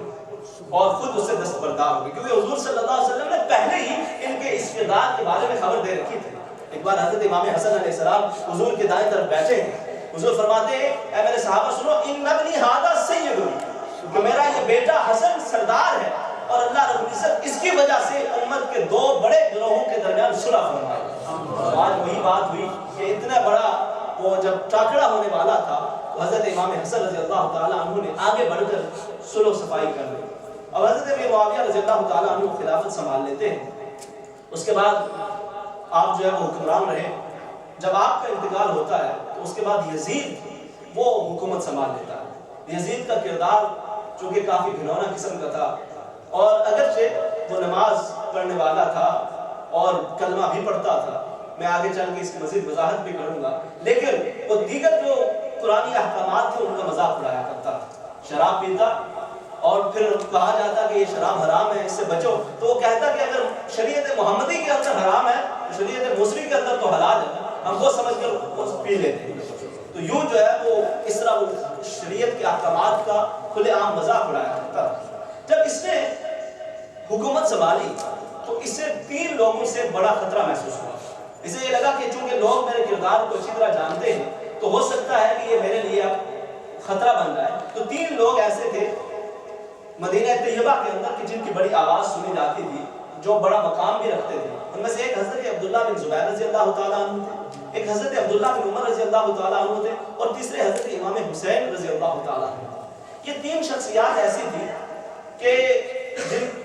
اور خود اس سے دستبردار ہو گئے، کیونکہ حضور صلی اللہ علیہ وسلم نے پہلے ہی ان کے اس کردار کے بارے میں خبر دے رکھی تھی۔ ایک بار حضرت امام حسن علیہ السلام حضور کے دائیں طرف بیٹھے ہیں، حضور فرماتے ہیں اے میرے صحابہ سنو، ان ابنی ھذا سید، کہ میرا یہ بیٹا حسن سردار ہے، اور اللہ رب العزت اس کی وجہ سے امت کے دو بڑے گروہوں کے درمیان صلح فرمائے۔ آج وہی بات ہوئی کہ اتنا بڑا وہ جب ٹاکرا ہونے والا تھا تو حضرت امام حسن رضی اللہ تعالیٰ عنہ نے آگے بڑھ کر صلح و صفائی کر لی، اور حضرت امیر معاویہ رضی اللہ تعالیٰ عنہ خلافت سنبھال لیتے ہیں۔ اس کے بعد آپ جو ہے وہ حکمران رہے۔ جب آپ کا انتقال ہوتا ہے تو اس کے بعد یزید وہ حکومت سنبھال لیتا ہے۔ یزید کا کردار چونکہ کافی گھنونا قسم کا تھا، اور اگرچہ وہ نماز پڑھنے والا تھا اور کلمہ بھی پڑھتا تھا، میں آگے چل کے اس کی مزید وضاحت بھی کروں گا، لیکن وہ دیگر جو قرآنی احکامات تھے ان کا مذاق اڑایا کرتا تھا، شراب پیتا، اور پھر کہا جاتا کہ یہ شراب حرام ہے، اس سے بچو، تو وہ کہتا کہ اگر شریعت محمدی کے اندر حرام ہے تو شریعت موسوی کے اندر تو حلال ہے، ہم وہ سمجھ کر وہ پی لیتے ہیں۔ تو یوں جو ہے وہ اس طرح وہ شریعت کے احکامات کا کھلے عام مذاق اڑایا کرتا تھا۔ جب اس نے حکومت سنبھالی تو اسے 3 لوگوں سے بڑا خطرہ محسوس ہوا۔ اسے یہ لگا کہ چونکہ لوگ میرے کردار کو اچھی طرح جانتے ہیں تو ہو سکتا ہے کہ یہ میرے لیے اب خطرہ بن جائے۔ تو 3 لوگ ایسے تھے مدینہ طیبہ کے اندر کہ جن کی بڑی آواز سنی جاتی تھی، جو بڑا مقام بھی رکھتے تھے۔ ان میں سے ایک حضرت عبداللہ بن زبیر رضی اللہ تعالیٰ عنہ تھے، ایک حضرت عبداللہ بن عمر رضی اللہ تعالیٰ عنہ تھے، اور تیسرے حضرت امام حسین رضی اللہ تعالیٰ عنہ تھے۔ یہ 3 شخصیات ایسی تھی کہ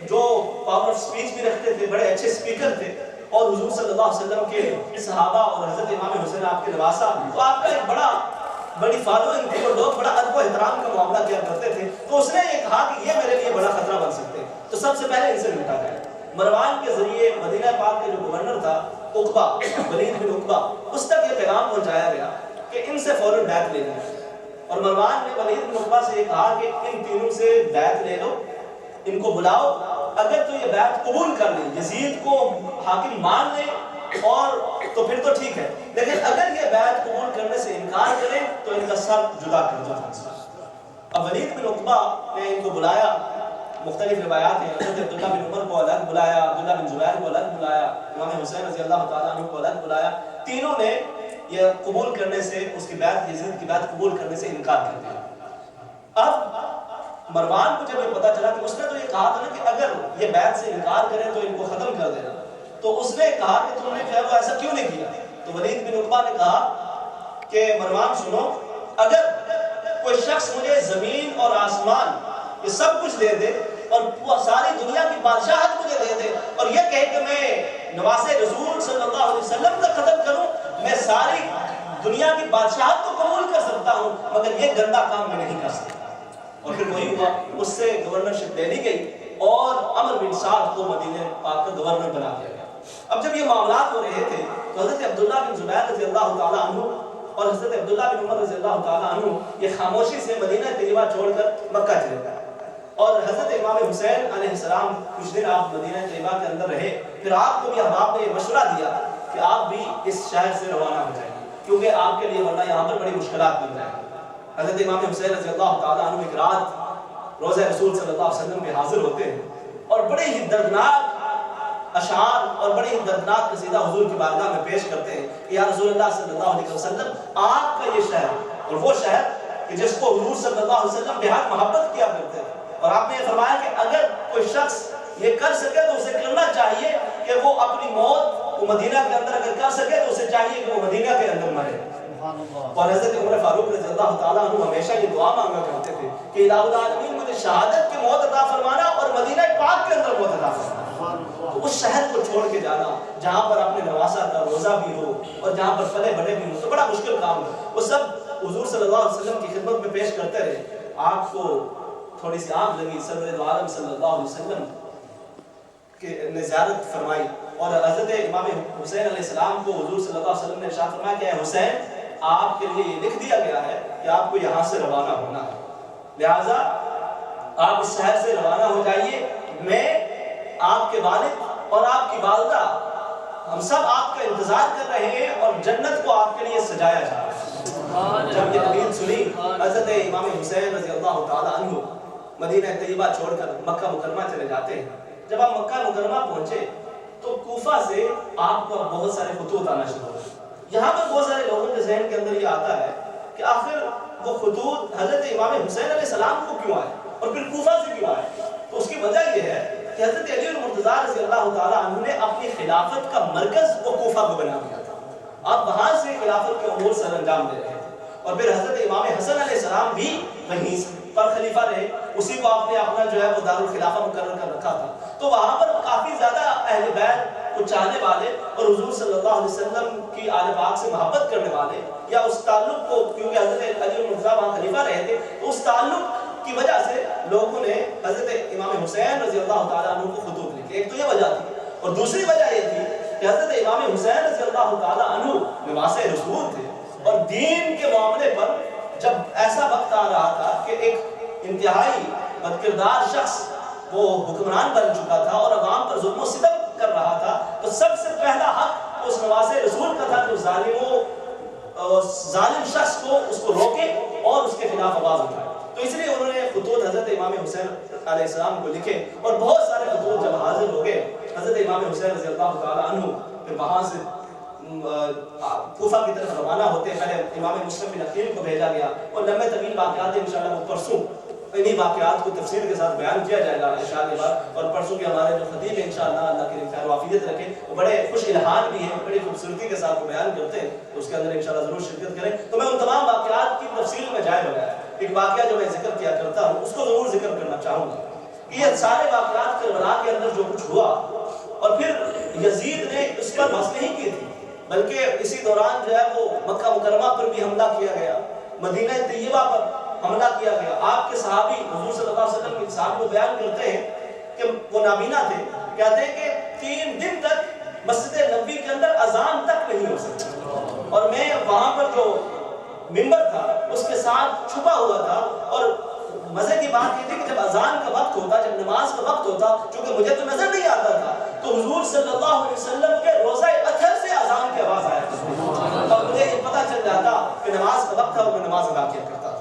جو پاور آف سپیچ بھی رکھتے تھے، بڑے اچھے سپیکر تھے، اور حضور صلی اللہ علیہ وسلم کے صحابہ اور حضرت امام حسین آپ کے نواسا، تو آپ کا ایک بڑی فالوئنگ تھی اور لوگ بڑا ادب و احترام کا معاملہ کیا کرتے تھے۔ تو اس نے یہ کہا کہ یہ میرے لیے بڑا خطرہ بن سکتے ہیں، تو سب سے پہلے ان سے نمٹا جائے۔ مروان کے ذریعے مدینہ پاک کے جو گورنر تھا عقبہ، ولید بن عقبہ، اس تک یہ پیغام پہنچایا گیا کہ ان سے فوراً بیعت لے لیں، اور مروان نے ولید بن عقبہ سے یہ کہا کہ ان تینوں سے بیعت لے لو، ان کو بلاؤ، اگر تو یہ بیعت قبول کر لیں، یزید کو حاکم مان لیں اور تو پھر تو ٹھیک ہے، لیکن اگر یہ بیعت قبول کرنے سے انکار کریں تو ان کا سر جدا کر دو۔ اب ولید بن عقبہ نے ان کو بلایا، مختلف روایات ہیں، حضرت عبداللہ بن عمر کو الگ بلایا، عبداللہ بن زبیر کو الگ بلایا، امام حسین رضی اللہ تعالیٰ عنہ کو الگ بلایا، تینوں نے یہ قبول کرنے سے، اس کی بیعت، یزید کی بیعت قبول کرنے سے انکار کر دیا۔ اب مروان کو جب یہ پتا چلا کہ اس نے تو یہ کہا تھا نا کہ اگر یہ بیعت سے انکار کریں تو ان کو ختم کر دینا، تو اس نے کہا کہ تم نے جو ہے وہ ایسا کیوں نہیں کیا؟ تو ولید بن عقبہ نے کہا کہ مروان سنو، اگر کوئی شخص مجھے زمین اور آسمان یہ سب کچھ دے دے اور ساری دنیا کی بادشاہت مجھے دے دے اور یہ کہے کہ میں نواز رسول صلی اللہ علیہ وسلم کا قتل کروں، میں ساری دنیا کی بادشاہت کو قبول کر سکتا ہوں، مگر یہ گندا کام میں نہیں کر سکتا۔ اور پھر وہی ہوا، اس سے گورنرشپ لے لی گئی اور عمر بن سعد کو مدینہ پاک کا گورنر بنا دیا گیا۔ اب جب یہ معاملات ہو رہے تھے تو حضرت عبداللہ بن زبیر رضی اللہ تعالیٰ عنہ اور حضرت عبداللہ بن عمر رضی اللہ تعالیٰ عنہ یہ خاموشی سے مدینہ طیبہ چھوڑ کر مکہ چلے گئے، اور حضرت امام حسین علیہ السلام کچھ دن آپ مدینہ طیبہ کے اندر رہے۔ پھر آپ کو بھی احباب نے یہ مشورہ دیا کہ آپ بھی اس شہر سے روانہ ہو جائیں کیونکہ آپ کے لیے ورنہ یہاں پر بڑی مشکلات بن جائیں گی۔ حضرت امام حسین رضی اللہ تعالیٰ عنہ ایک رات روضہ رسول صلی اللہ علیہ وسلم میں حاضر ہوتے ہیں اور بڑے ہی دردناک اشعار اور بڑی ہی دردناک قصیدہ حضور کی بارگاہ میں پیش کرتے ہیں کہ یا رسول اللہ صلی اللہ علیہ وسلم، آپ کا یہ شہر اور وہ شہر کہ جس کو حضور صلی اللہ علیہ وسلم بے حد محبت کیا کرتے ہیں. اور آپ نے یہ فرمایا کہ اگر کوئی شخص یہ کر سکے تو اسے کرنا چاہیے کہ وہ اپنی موت وہ مدینہ کے اندر اگر کر سکے تو اسے چاہیے کہ وہ مدینہ کے اندر مرے. اور حضرت عمر فاروق رضی اللہ تعالیٰ عنہ ہمیشہ یہ دعا مانگا کرتے تھے کہ الہ العالمین مجھے شہادت کی موت عطا فرمانا اور مدینہ پاک کے اندر موت عطا فرمانا. تو اس شہر کو چھوڑ کے جانا جہاں پر اپنے نواسا کا روزہ بھی ہو اور جہاں پر پلے بڑے بھی ہو تو بڑا مشکل کام ہے. وہ سب حضور صلی اللہ علیہ وسلم کی خدمت میں پیش کرتے رہے. آپ کو تھوڑی سی آگ لگی, سرور دو عالم صلی اللہ علیہ وسلم نے زیارت فرمائی اور حضرت امام حسین علیہ السلام کو حضور صلی اللہ علیہ وسلم نے ارشاد فرمایا کہ اے حسین آپ کے لیے یہ لکھ دیا گیا ہے کہ آپ کو یہاں سے روانہ ہونا ہے, لہٰذا آپ اس شہر سے روانہ ہو جائیے. میں آپ کے والد اور آپ کی والدہ ہم سب آپ کا انتظار کر رہے ہیں اور جنت کو آپ کے لیے سجایا جا رہا ہے. جب یہ تقریر سنی حضرت امام حسین رضی اللہ تعالیٰ عنہ مدینہ طیبہ چھوڑ کر مکہ مکرمہ چلے جاتے ہیں. جب آپ مکہ مکرمہ پہنچے تو کوفہ سے آپ کو بہت سارے خطوط آنا شروع ہوئے. یہاں پر بہت سارے لوگوں کے ذہن کے اندر یہ آتا ہے کہ آخر وہ خطوط حضرت امام حسین علیہ السلام کو کیوں آئے اور پھر کوفہ سے کیوں آئے. تو اس کی وجہ یہ ہے کہ حضرت علی المرتضیٰ رضی اللہ تعالیٰ عنہ نے اپنی خلافت کا مرکز وہ کوفہ کو بنا دیا تھا. آپ وہاں سے خلافت کے امور سر انجام دے رہے تھے اور پھر حضرت امام حسن علیہ السلام بھی وہیں پر خلیفہ رہے. اسی کو آپ نے اپنا جو ہے وہ دارالخلافہ مقرر کر رکھا تھا. تو وہاں پر کافی زیادہ اہل بیت کو چاہنے والے اور حضور صلی اللہ علیہ وسلم کی آل پاک سے محبت کرنے والے یا اس تعلق کو, کیونکہ حضرت علی المرتضیٰ وہاں خلیفہ رہے تھے تو اس تعلق کی وجہ سے لوگوں نے حضرت امام حسین رضی اللہ تعالیٰ عنہ کو خطوط لکھے. ایک تو یہ وجہ تھی اور دوسری وجہ یہ تھی کہ حضرت امام حسین رضی اللہ تعالیٰ عنہ نواس رسول تھے اور دین کے معاملے پر جب ایسا وقت آ رہا تھا کہ ایک انتہائی بدکردار شخص وہ حکمران بن چکا تھا اور عوام پر ظلم و ستم کر رہا تھا, تو سب سے پہلا حق اس نواس رسول کا تھا کہ ظالم شخص کو اس کو روکے اور اس کے خلاف آواز اٹھائے. تو اس لیے انہوں نے خطوط حضرت امام حسین علیہ السلام کو لکھے اور بہت سارے خطوط جب حاضر ہو گئے حضرت امام حسین رضی اللہ تعالیٰ عنہ پھر وہاں سے کوفہ کی طرف روانہ ہوتے ہیں. پہلے امام مسلم بن عقیل کو بھیجا گیا اور لمبے طویل واقعات انشاءاللہ وہ پرسوں انہی واقعات کو تفصیل کے ساتھ بیان کیا جائے گا عشاء کے بعد. اور پرسوں کے ہمارے جو خطیب ہیں انشاءاللہ اللہ کی خیر و عافیت رکھے, وہ بڑے خوش الحان بھی ہیں, بڑی خوبصورتی کے ساتھ وہ بیان کرتے ہیں, تو اس کے اندر انشاءاللہ ضرور شرکت کریں. تو میں ان تمام واقعات کی تفصیل میں جائے بغیر ایک واقعہ جو میں ذکر کیا کرتا ہوں اس کو ضرور ذکر کرنا چاہوں گا. یہ سارے واقعات کربلا کے اندر جو کچھ ہوا اور پھر یزید نے اس پر بس نہیں کی تھی بلکہ اسی دوران جو ہے وہ مکہ مکرمہ پر بھی حملہ کیا گیا, مدینہ طیبہ پر حملہ کیا گیا. آپ کے صحابی حضور صلی اللہ علیہ وسلم کے صحابہ کو بیان کرتے ہیں کہ وہ نابینا تھے, کہتے ہیں کہ 3 دن تک مسجد نبوی کے اندر اذان تک نہیں ہو سکتی اور میں وہاں پر جو ممبر تھا اس کے ساتھ چھپا ہوا تھا. اور مزے کی بات یہ تھی کہ جب اذان کا وقت ہوتا, جب نماز کا وقت ہوتا, چونکہ مجھے تو نظر نہیں آتا تھا, تو حضور صلی اللہ علیہ وسلم کے روضہ اطہر سے اذان کی آواز آیا تھا اور مجھے یہ پتہ چل جاتا کہ نماز کا وقت تھا اور میں نماز ادا کیا کرتا تھا.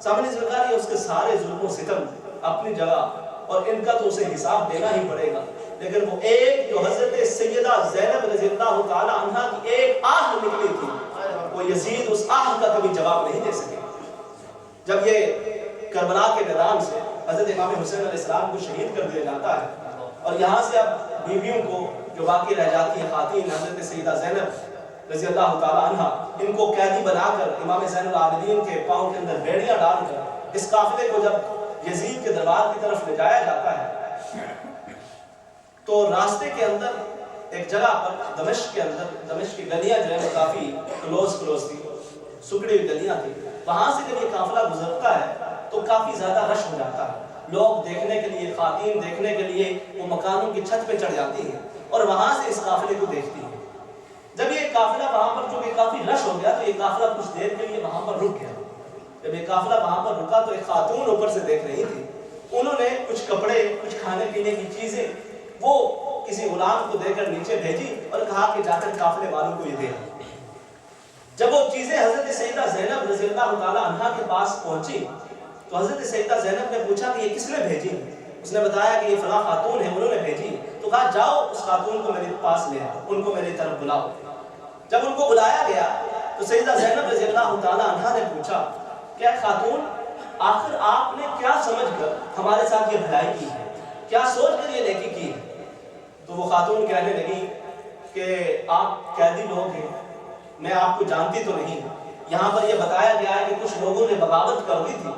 سامنے ذکر ہے اس کے سارے ظلم و ستم اپنی جگہ اور ان کا تو اسے حساب دینا ہی پڑے گا, لیکن وہ ایک جو حضرت سیدہ زینب رضی اللہ تعالی عنہا کی ایک آہ نکلی تھی, وہ یزید اس آہ کا کبھی جواب نہیں دے سکے. جب یہ کربلا کے میدان سے حضرت امام حسین علیہ السلام کو شہید کر دیا جاتا ہے اور یہاں سے اب بیویوں کو جو باقی رہ جاتی ہیں خواتین حضرت سیدہ زینب رضی اللہ تعالی عنہا, ان کو قیدی بنا کر امام زین العابدین کے پاؤں کے اندر بیڑیاں ڈال کر اس قافلے کو جب یزید کے دربار کی طرف لے جایا جاتا ہے تو راستے کے اندر ایک جگہ پر دمشق کے اندر, دمشق کی گلیاں جو ہے وہ کافی کلوز تھی, سکڑی ہوئی گلیاں تھی, وہاں سے جب یہ قافلہ گزرتا ہے تو کافی زیادہ رش ہو جاتا ہے. لوگ دیکھنے کے لیے, خواتین دیکھنے کے لیے وہ مکانوں کی چھت پہ چڑھ جاتی ہیں اور وہاں سے اس قافلے کو دیکھتی ہیں. جب یہ قافلہ وہاں پر چونکہ کافی رش ہو گیا تو یہ قافلہ کچھ دیر کے لیے وہاں پر رک گیا. جب یہ قافلہ وہاں پر رکا تو ایک خاتون اوپر سے دیکھ رہی تھی, انہوں نے کچھ کپڑے, کچھ کھانے پینے کی چیزیں وہ کسی غلام کو دے کر نیچے بھیجی اور کہا کہ جا کر قافلے والوں کو یہ دے. جب وہ چیزیں حضرت سیدہ زینب رضی اللہ تعالی عنہا کے پاس پہنچی تو حضرت سیدہ زینب نے پوچھا کہ یہ کس نے بھیجی؟ اس نے بتایا کہ یہ فلاں خاتون ہے, انہوں نے بھیجی. تو کہا جاؤ اس خاتون کو میرے پاس لے آؤ, ان کو میری طرف بلاؤ. جب ان کو بلایا گیا تو سیدہ زینب رضی اللہ تعالی عنہا نے پوچھا کیا خاتون آخر آپ نے کیا سمجھ کر ہمارے ساتھ یہ بھلائی کی ہے، کیا سوچ کر یہ نیکی کی ہے؟ تو وہ خاتون کہنے لگی کہ آپ قیدی لوگ ہیں، میں آپ کو جانتی تو نہیں، یہاں پر یہ بتایا گیا ہے کہ کچھ لوگوں نے بغاوت کر دی تھی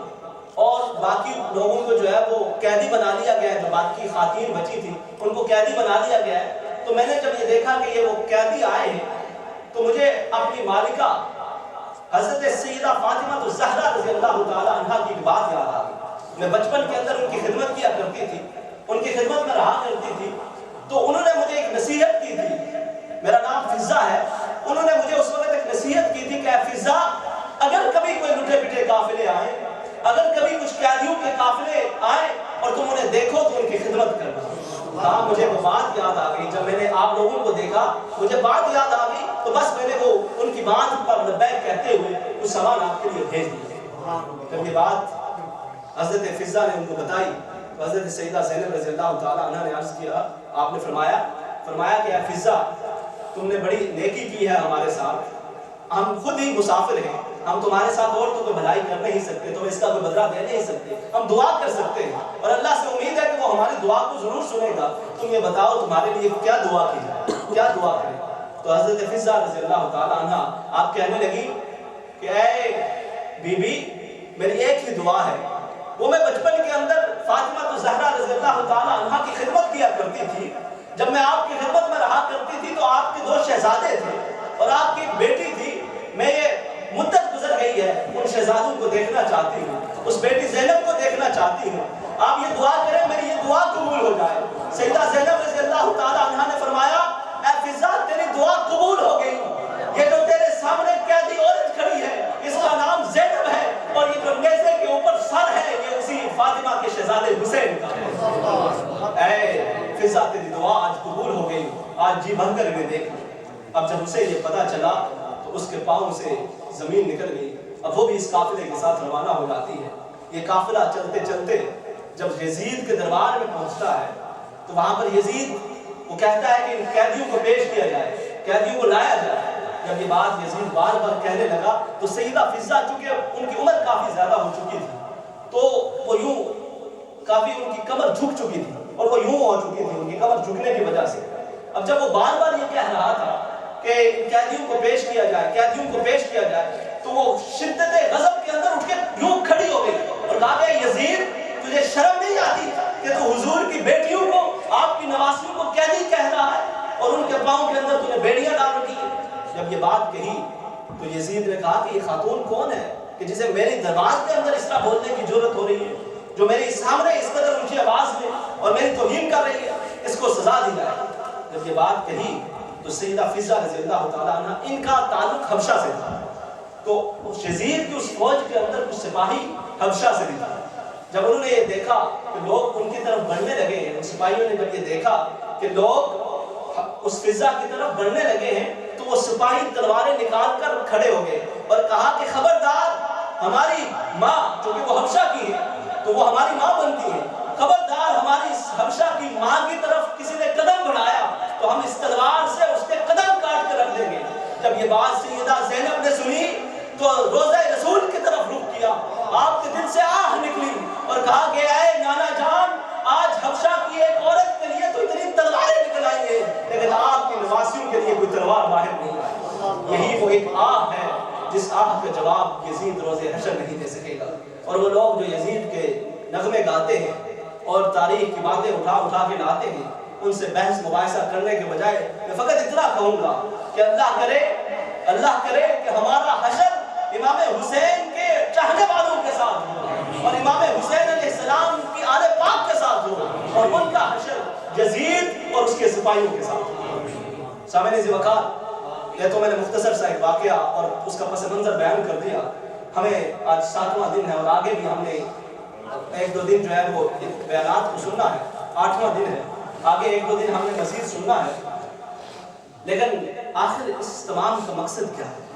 اور باقی لوگوں کو جو ہے وہ قیدی بنا لیا گیا ہے، جو باقی خواتین بچی تھی ان کو قیدی بنا لیا گیا ہے۔ تو میں نے جب یہ دیکھا کہ یہ وہ قیدی آئے ہیں تو مجھے اپنی مالکہ حضرت سیدہ فاطمہ الزہرا رضی اللہ تعالی عنہ کی بات یاد آ گئی۔ میں بچپن کے اندر ان کی خدمت کیا کرتی تھی، ان کی خدمت میں رہا کرتی تھی، تو انہوں نے مجھے ایک نصیحت کی تھی، میرا نام فضہ ہے، انہوں نے مجھے اس وقت ایک نصیحت کی تھی کہ اے فضہ، اگر کبھی کوئی لٹے پٹے قافلے آئیں، اگر کبھی کچھ قیدیوں کے قافلے آئیں اور تم انہیں دیکھو تو ان کی خدمت کرنا۔ کہا مجھے وہ بات یاد آ گئی، جب میں نے آپ لوگوں کو دیکھا مجھے بات یاد آ گئی، تو بس میں نے وہ ان کی بات پر لبیک کہتے ہوئے کچھ سامان آپ کے لیے بھیج دیا۔ جب یہ بات حضرت فضہ نے ان کو بتائی تو حضرت سیدہ زینب رضی اللہ تعالی عنہ نے عرض کیا، آپ نے فرمایا کہ اے فضہ، تم نے بڑی نیکی کی ہے ہمارے ساتھ، ہم خود ہی مسافر ہیں، ہم تمہارے ساتھ اور تو کوئی بھلائی کر نہیں سکتے، تمہیں اس کا کوئی بدلہ دے نہیں سکتے، ہم دعا کر سکتے ہیں اور اللہ سے امید ہے کہ وہ ہماری دعا کو ضرور سنے گا، تم یہ بتاؤ تمہارے لیے کیا دعا کی جائے، کیا دعا کریں؟ تو حضرت فضہ رضی اللہ تعالی عنہ آپ کہنے لگی کہ اے بی بی، میری ایک ہی دعا ہے، وہ میں بچپن کے اندر فاطمہ الزہرا رضی اللہ تعالی عنہ کی خدمت کیا کرتی تھی، جب میں آپ کی خدمت میں رہا کرتی تھی تو آپ کے 2 شہزادے تھے اور آپ کی ایک بیٹی تھی، میں یہ مدت گزر گئی ہے ان شہزادوں کو دیکھنا چاہتی ہوں، اس بیٹی زینب کو دیکھنا چاہتی ہوں، آپ یہ دعا کریں میری یہ دعا قبول ہو جائے۔ سیدہ زینب رضی اللہ تعالی عنہ نے فرمایا اے فضہ، تیری دعا قبول ہو گئی، یہ جو تیرے سامنے قیدی عورت کھڑی ہے اس کا نام زینب ہے اور یہ جو نیزے کے اوپر سر ہے یہ اسی فاطمہ کے شہزادے حسین کا ہے۔ اے فضہ، تیری دعا آج قبول ہو گئی، آج جی بھر کر انہیں دیکھ لیں۔ اب جب اسے یہ پتہ چلا تو اس کے پاؤں سے زمین نکل گئی، اب وہ بھی اس قافلے کے ساتھ روانہ ہو جاتی ہے۔ یہ قافلہ چلتے چلتے جب یزید کے دربار میں پہنچتا ہے تو وہاں پر یزید وہ کہتا ہے کہ ان قیدیوں کو پیش کیا جائے، قیدیوں کو لایا جائے۔ جب یہ بات یزید بار بار کہنے لگا تو سیدہ فضہ چونکہ ان کی عمر کافی زیادہ ہو چکی تھی تو وہ یوں کافی ان کی کمر جھک چکی تھی اور وہ یوں ہو چکی تھی ان کی کمر جھکنے کی وجہ سے۔ اب جب وہ بار بار یہ کہہ رہا تھا کہ قیدیوں کو پیش کیا جائے، قیدیوں کو پیش کیا جائے، تو وہ شدت غضب کے اندر اٹھ کے یوں کھڑی ہو گئی اور کہا کہ یزید، تجھے شرم نہیں آتی کہ تو حضور کی بیٹیوں کو، آپ کی نواسیوں کو قیدی کہہ رہا ہے اور ان کے پاؤں کے اندر تو نے بیڑیاں ڈال رکھی ہیں؟ جب یہ بات کہی تو یزید نے کہا کہ یہ خاتون کون ہے کہ جسے میری دربار کے اندر اس طرح بولنے کی جرت ہو رہی ہے، جو میرے سامنے اس قدر اونچی آواز میں اور میری توہین کر رہی ہے، اس کو سزا دی جائے۔ جب یہ بات کہی تو سیدہ فضہ رضی اللہ تعالی عنہ، ان کا تعلق حبشہ سے تھا، تو یزید کی اس فوج کے اندر کچھ سپاہی حبشہ سے بھی تھا۔ جب انہوں نے یہ دیکھا کہ لوگ ان کی طرف بڑھنے لگے ہیں، ان سپاہیوں نے جب یہ دیکھا کہ لوگ اس فضہ کی طرف بڑھنے لگے ہیں تو وہ سپاہی تلواریں نکال کر کھڑے ہو گئے اور کہا کہ خبردار، ہماری ماں، چونکہ وہ حبشہ کی ہے تو وہ ہماری ماں بنتی ہے، خبردار ہماری حبشہ کی ماں کی طرف کسی نے قدم بڑھایا تو ہم اس تلوار سے اس کے قدم کاٹ کر رکھ دیں گے۔ جب یہ بات سیدہ زینب نے سنی تو روضہ رسول کی طرف رخ کیا، آپ کے دل سے آہ نکلی اور کہا کہ اے نانا جان، آج حبشہ کی ایک عورت کے لیے تو اتنی تلواریں نکل آئی ہیں لیکن آپ کی نواسیوں کے لیے کوئی تلوار باہر نہیں آئی۔ یہی وہ ایک آہ ہے جس آہ کا جواب یزید روز حشر نہیں دے سکے گا۔ اور وہ لوگ جو یزید کے نغمے گاتے ہیں اور تاریخ کی باتیں اٹھا اٹھا کے لاتے ہیں، ان سے بحث مباحثہ کرنے کے بجائے میں فقط اتنا کہوں گا کہ اللہ کرے کہ ہمارا حشر امام حسین کے چاہنے والوں کے ساتھ ہو اور امام حسین علیہ السلام کی آل پاک کے ساتھ ہو اور ان کا حشر یزید اور اس کے سپاہیوں کے ساتھ ہو۔ سامعین ذی وقار، یہ تو میں نے مختصر سا ایک واقعہ اور اس کا پس منظر بیان کر دیا۔ ہمیں آج 7واں دن ہے اور آگے بھی ہم نے 1-2 دن جو ہے وہ بیانات کو سننا ہے، 8واں دن ہے، آگے 1-2 دن ہم نے مزید سننا ہے۔ لیکن آخر اس تمام کا مقصد کیا ہے؟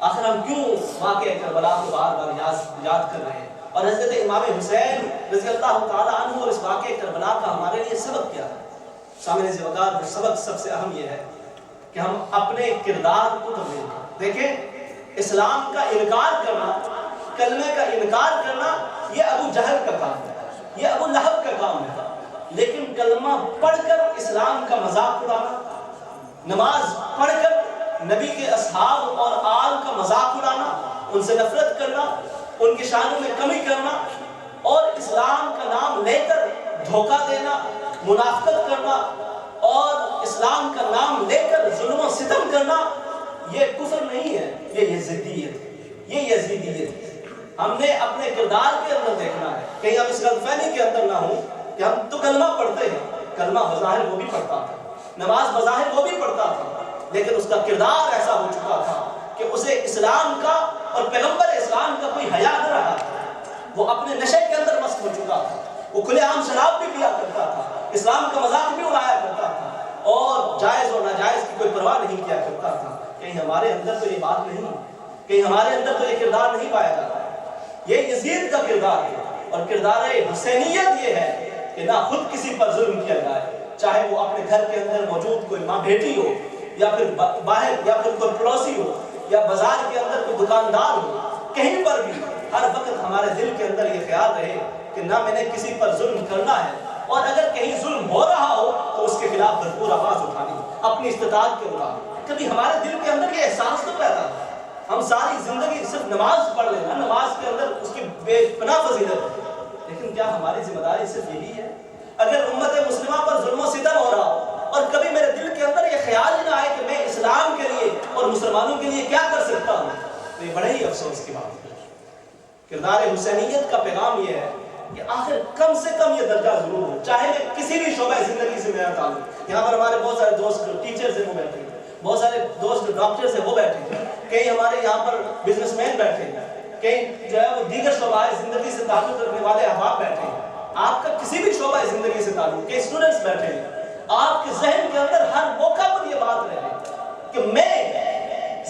آخر ہم کیوں واقعہ کربلا کو بار بار یاد کر رہے ہیں؟ اور حضرت امام حسین رضی اللہ تعالی عنہ اور اس واقعہ کربلا کا ہمارے لیے سبق کیا ہے؟ سامعین ذی وقار، سبق سب سے اہم یہ ہے کہ ہم اپنے کردار کو تبدیل کریں۔ دیکھیں، اسلام کا انکار کرنا کلمے کا انکار کرنا یہ ابو جہل کا کام ہے، یہ ابو لہب کا کام ہے. لیکن کلمہ پڑھ کر اسلام کا مذاق اڑانا، نماز پڑھ کر نبی کے اصحاب اور آل کا مذاق اڑانا، ان سے نفرت کرنا، ان کی شانوں میں کمی کرنا اور اسلام کا نام لے کر دھوکہ دینا، منافقت کرنا اور اسلام کا نام لے کر ظلم و ستم کرنا، یہ کفر نہیں ہے، یہ یزیدیت ہے، یہ یزیدیت ہے. ہم نے اپنے کردار کے اندر دیکھنا ہے، کہیں ہم اس غلط فہمی کے اندر نہ ہوں کہ ہم تو کلمہ پڑھتے ہیں. کلمہ بظاہر وہ بھی پڑھتا تھا، نماز بظاہر وہ بھی پڑھتا تھا، لیکن اس کا کردار ایسا ہو چکا تھا کہ اسے اسلام کا اور پیغمبر اسلام کا کوئی حیا نہ رہا تھا. وہ اپنے نشے کے اندر مست ہو چکا تھا، وہ کھلے عام شراب بھی پیا کرتا تھا، اسلام کا مذاق بھی اڑایا کرتا تھا اور جائز اور ناجائز کی کوئی پرواہ نہیں کیا کرتا تھا. کہیں ہمارے اندر تو یہ بات نہیں، کہیں ہمارے اندر تو یہ کردار نہیں پایا جاتا. یہ یزید کا کردار ہے، اور کردار حسینیت یہ ہے کہ نہ خود کسی پر ظلم کیا جائے، چاہے وہ اپنے گھر کے اندر موجود کوئی ماں بیٹی ہو، یا پھر باہر، یا پھر کوئی پڑوسی ہو، یا بازار کے اندر کوئی دکاندار ہو. کہیں پر بھی ہر وقت ہمارے دل کے اندر یہ خیال رہے کہ نہ میں نے کسی پر ظلم کرنا ہے، اور اگر کہیں ظلم ہو رہا ہو تو اس کے خلاف بھرپور آواز اٹھانی اپنی استطاعت کے مطابق. کبھی ہمارے دل کے اندر یہ احساس تو پیدا ہو. ہم ساری زندگی صرف نماز پڑھ لینا، نماز کے اندر اس کی بے پناہ فضیلت ہے، لیکن کیا ہماری ذمہ داری صرف یہی ہے؟ اگر امت مسلمہ پر ظلم و ستم ہو رہا ہو اور کبھی میرے دل کے اندر یہ خیال ہی نہ آئے کہ میں اسلام کے لیے اور مسلمانوں کے لیے کیا کر سکتا ہوں، تو یہ بڑے ہی افسوس کی بات ہے. کردار حسینیت کا پیغام یہ ہے کہ آخر کم سے کم یہ درجہ ضرور ہو، چاہے میں کسی بھی شعبہ زندگی سے میرا تعلق. یہاں پر ہمارے بہت سارے دوست ٹیچرز ہیں وہ بیٹھے ہیں، بہت سارے دوست ڈاکٹرز ہیں وہ بیٹھے ہیں، کئی ہمارے یہاں پر بزنس مین بیٹھے ہیں، کئی جو ہے وہ دیگر شعبہ زندگی سے تعلق رکھنے والے احباب بیٹھے ہیں. آپ کا کسی بھی شعبہ زندگی سے تعلق، کئی اسٹوڈنٹس بیٹھے ہیں. آپ کے ذہن کے اندر ہر موقع پر یہ بات رہے کہ میں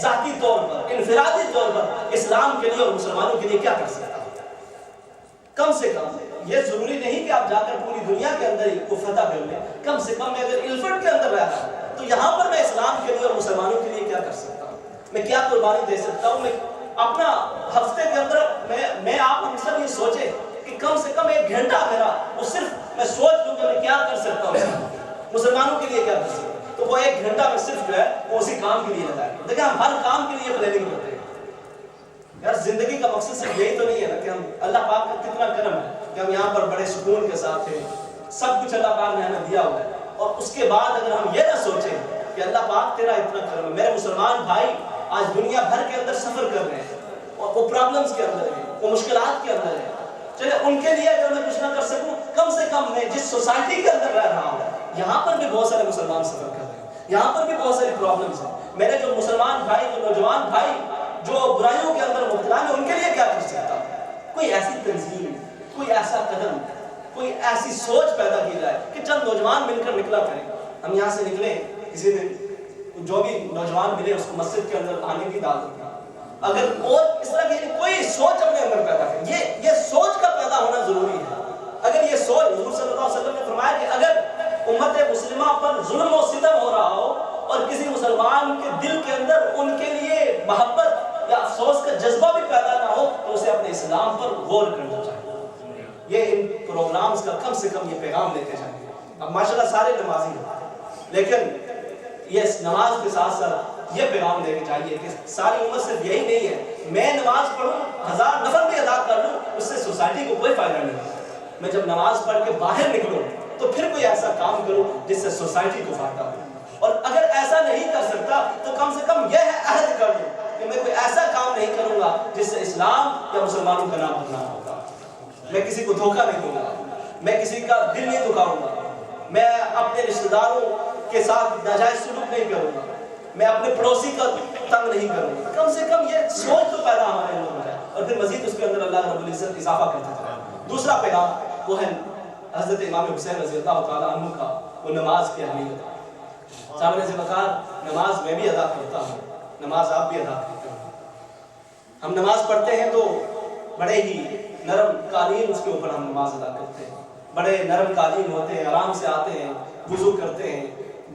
ذاتی طور پر، انفرادی طور پر اسلام کے لیے اور مسلمانوں کے لیے کیا کر سکتا ہوں. کم سے کم یہ ضروری نہیں کہ آپ جا کر پوری دنیا کے اندر ہی کو فتح کر لیں، کم سے کم میں اگر الفٹ کے اندر رہا تو یہاں پر میں اسلام کے لیے اور مسلمانوں کے لیے کیا کر سکتا ہوں، میں کیا قربانی دے سکتا ہوں. میں اپنا ہفتے کے اندر میں آپ ہم سب یہ سوچیں کہ کم سے کم 1 گھنٹہ میرا وہ صرف میں سوچ لوں کہ میں کیا کر سکتا ہوں، مسلمانوں کے لیے کیا کر سکتا ہوں. تو وہ 1 گھنٹہ میں صرف جو ہے وہ اسی کام کے لیے لگائیں. دیکھیں ہم ہر کام کے لیے پلاننگ کرتے ہیں. یار زندگی کا مقصد صرف یہی تو نہیں ہے نا کہ ہم، اللہ پاک کا کتنا کرم ہے کہ ہم یہاں پر بڑے سکون کے ساتھ ہیں، سب کچھ اللہ پاک نے ہمیں دیا ہوا ہے، اور اس کے بعد اگر ہم یہ نہ سوچیں کہ اللہ پاک تیرا اتنا کرم ہے. میرے مسلمان بھائی آج دنیا بھر کے اندر سفر کر رہے ہیں، اور وہ پرابلمز کے اندر ہیں، وہ مشکلات کے اندر ہیں. چلے ان کے لیے اگر میں کچھ نہ کر سکوں، کم سے کم میں جس سوسائٹی کے اندر رہ رہا ہوں یہاں پر بھی بہت سارے مسلمان سفر کر رہے ہیں، یہاں پر بھی بہت ساری پرابلمز ہیں. میرے جو مسلمان بھائی، جو نوجوان بھائی جو برائیوں کے اندر مبتلا ہیں، ان کے لیے کیا کر سکتا ہوں؟ کوئی ایسی تنظیم، کوئی ایسا قدم، کوئی ایسی سوچ پیدا کی جائے کہ چند نوجوان مل کر نکلا کریں. ہم یہاں سے نکلیں، کسی دن جو بھی نوجوان ملے اس کو مسجد کے اندر آنے کی دعوت دیں. اگر اور اس طرح کی کوئی سوچ اپنے اندر پیدا کریں، یہ سوچ کا پیدا ہونا ضروری ہے. اگر یہ سوچ، حضور صلی اللہ علیہ وسلم نے فرمایا کہ اگر امت مسلمہ پر ظلم و ستم ہو رہا ہو اور کسی مسلمان کے دل کے اندر ان کے لیے محبت یا افسوس کا جذبہ بھی پیدا نہ ہو تو اسے اپنے اسلام پر غور کرنا چاہیے. یہ ان پروگرامز کا کم سے کم یہ پیغام لیتے جائیں. اب ماشاءاللہ سارے نمازی ہیں، لیکن یہ نماز کے ساتھ ساتھ یہ پیغام دینے چاہیے کہ ساری امت صرف یہی نہیں ہے میں نماز پڑھوں 1000 نفل بھی ادا کر لوں اس سے سوسائٹی کو کوئی فائدہ نہیں. میں جب نماز پڑھ کے باہر نکلوں تو پھر کوئی ایسا کام کروں جس سے سوسائٹی کو فائدہ ہو. اور اگر ایسا نہیں کر سکتا تو کم سے کم یہ عہد کر لوں کہ میں کوئی ایسا کام نہیں کروں گا جس سے اسلام یا مسلمانوں کا نام بدنام ہوگا. میں کسی کو دھوکہ نہیں دوں گا، میں کسی کا دل نہیں دکھاؤں گا، میں اپنے رشتہ داروں کے ساتھ ناجائز سلوک نہیں کروں گا، میں اپنے پڑوسی کا تنگ نہیں کروں گا. کم سے کم یہ سوچ تو پیدا ہمارے اندر ہو جائے اور پھر مزید اس کے اندر اللہ رب العزت اضافہ کرتا جائے. دوسرا پیغام وہ ہے حضرت امام حسین رضی اللہ تعالیٰ عنہ کا، وہ نماز کی اہمیت. صاحب نے ذکر نماز میں بھی ادا کرتا ہوں، نماز آپ بھی ادا کرتے ہیں. ہم نماز پڑھتے ہیں تو بڑے ہی نرم قالین اس کے اوپر ہم نماز ادا کرتے ہیں. بڑے نرم قالین ہوتے ہیں، آرام سے آتے ہیں، وضو کرتے ہیں،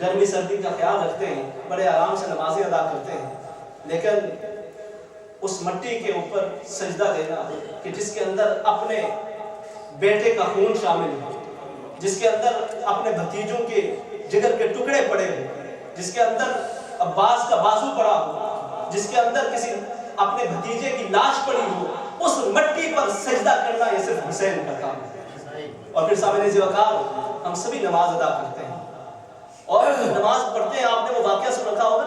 گرمی سردی کا خیال رکھتے ہیں، بڑے آرام سے نمازیں ادا کرتے ہیں. لیکن اس مٹی کے اوپر سجدہ دینا کہ جس کے اندر اپنے بیٹے کا خون شامل ہو، جس کے اندر اپنے بھتیجوں کے جگر کے ٹکڑے پڑے ہو، جس کے اندر عباس کا بازو پڑا ہو، جس کے اندر کسی اپنے بھتیجے کی لاش پڑی ہو، اس مٹی پر سجدہ کرنا یہ صرف حسین کا کام ہے۔ اور پھر سامنے وقار ہم سبھی نماز ادا کرتے ہیں، اور نماز پڑھتے ہیں۔ آپ نے وہ واقعہ سن رکھا ہوگا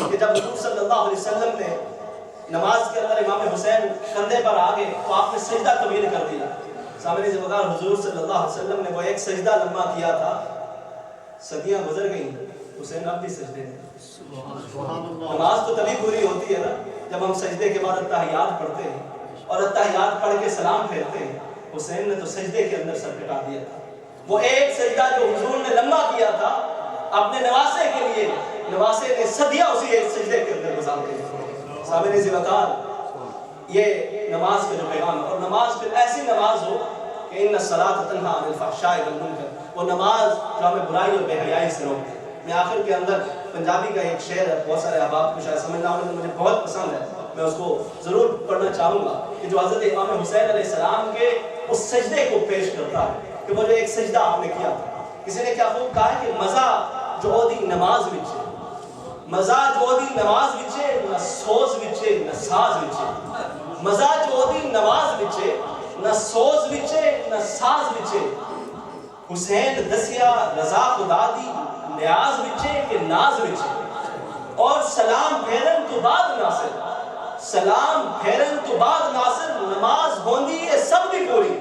کہ جب حضور صلی اللہ علیہ وسلم نے نماز کے اندر امام حسین کندھے پر آگے تو آپ نے سجدہ طویل کر دیا۔ سامنے وقار حضور صلی اللہ علیہ وسلم نے وہ ایک سجدہ لمبا کیا تھا، صدیاں گزر گئیں، حسین اب بھی سجدے ہیں۔ نماز تو تبھی پوری ہوتی ہے نا جب ہم سجدے کے بعد اتحیات پڑھتے ہیں، اور اتحیات پڑھ کے سلام پھیرتے ہیں۔ حسین نے تو سجدے کے اندر سر کٹا دیا تھا۔ وہ ایک سجدہ جو حضور نے لمبا کیا تھا اپنے نواسے کے لیے، نواسے نے صدیاں اسی ایک سجدے کے اندر گزار دی۔ سامنے وقار یہ نماز کا جو پیغام ہے، اور نماز پھر ایسی نماز ہو کہ ان الصلاۃ تنہی عن الفحشاء والمنکر، وہ نماز جو ہمیں برائی اور بے حیائی سے روکتی ہے۔ میں آخر کے اندر پنجابی کا ایک شعر ہے، بہت سارے احباب کو شاید سمجھ نہ آنے، مجھے بہت پسند ہے، میں اس کو ضرور پڑھنا چاہوں گا، کہ جو حضرت امام حسین علیہ السلام کے اس سجدے کو پیش کرتا ہے کہ وہ جو ایک سجدہ آپ نے کیا تھا۔ کسی نے کیا خوب کہا ہے کہ مزہ جو دی نماز وچ ہے، مزہ جو دی نماز وچ ہے، نہ سوز وچ ہے نہ ساز وچ ہے۔ مزہ جو دی نماز وچ ہے، نہ سوز وچ ہے نہ ساز وچ ہے۔ حسین دسیا رضا خدا دی نیاز وچے کہ ناز وچے، اور سلام پھیرن تو بعد ناصر، سلام پھیرن تو بعد ناصر، نماز ہوندی ہے سب دی پوری۔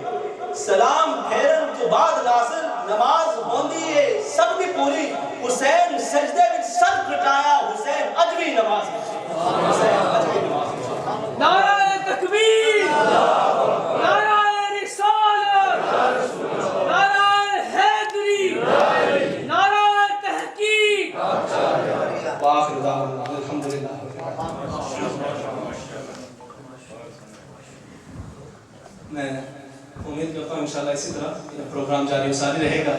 سلام پھیرن تو بعد ناصر، نماز ہوندی ہے سب دی پوری۔ حسین سجدے وچ سر کٹایا، حسین اج بھی نماز وچ، حسین اج بھی نماز وچ۔ نعرہ تکبیر، نعرہ رسالت، نعرہ حیدری، نعرہ تحقیق۔ وآخر دعوانا الحمدللہ۔ میں امید کرتا ہوں انشاءاللہ اسی طرح پروگرام جاری و ساری رہے گا۔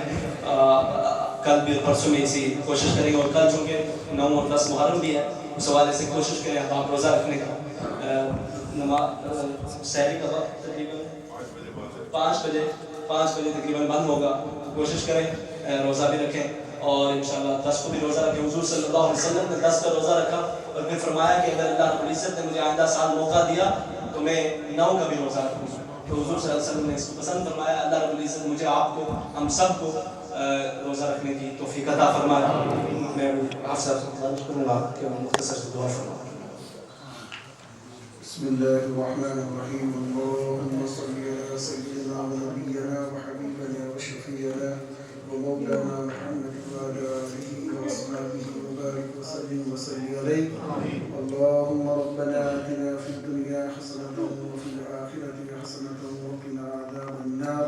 کل بھی پرسوں میں اسی کوشش کریں گے، اور کل چونکہ 9 اور 10 محرم بھی ہے، اس حوالے سے کوشش کریں آپ روزہ رکھنے کا۔ سحری کا وقت تقریباً 5 بجے تقریباً بند ہوگا، کوشش کریں روزہ بھی رکھیں، اور انشاءاللہ 10 کو بھی روزہ رکھیں۔ حضور صلی اللہ علیہ وسلم نے 10 کا روزہ رکھا، اور پھر فرمایا کہ اگر اللہ رب العزت نے مجھے آئندہ سال موقع دیا تو میں 9 کا بھی روزہ رکھوں گا۔ تو حضور صلی اللہ علیہ وسلم نے اس کو پسند فرمایا۔ اللہ رب العزت مجھے، آپ کو، ہم سب کو روزہ رکھنے کی توفیق عطا فرمائے۔ میں آپ سے گزارش کروں گا کہ مختصر سے دعا فرمائیں۔ بسم اللہ الرحمن الرحیم، اللہم صلی علی سیدنا و نبینا و حبیبنا و شفیعنا و مولانا محمد و علی آلہ و اصحابہ و بارک وسلم و صلی علیہ۔ اللہم ربنا آتنا فی الدنیا حسنۃ و فی الآخرۃ حسنۃ و قنا عذاب النار۔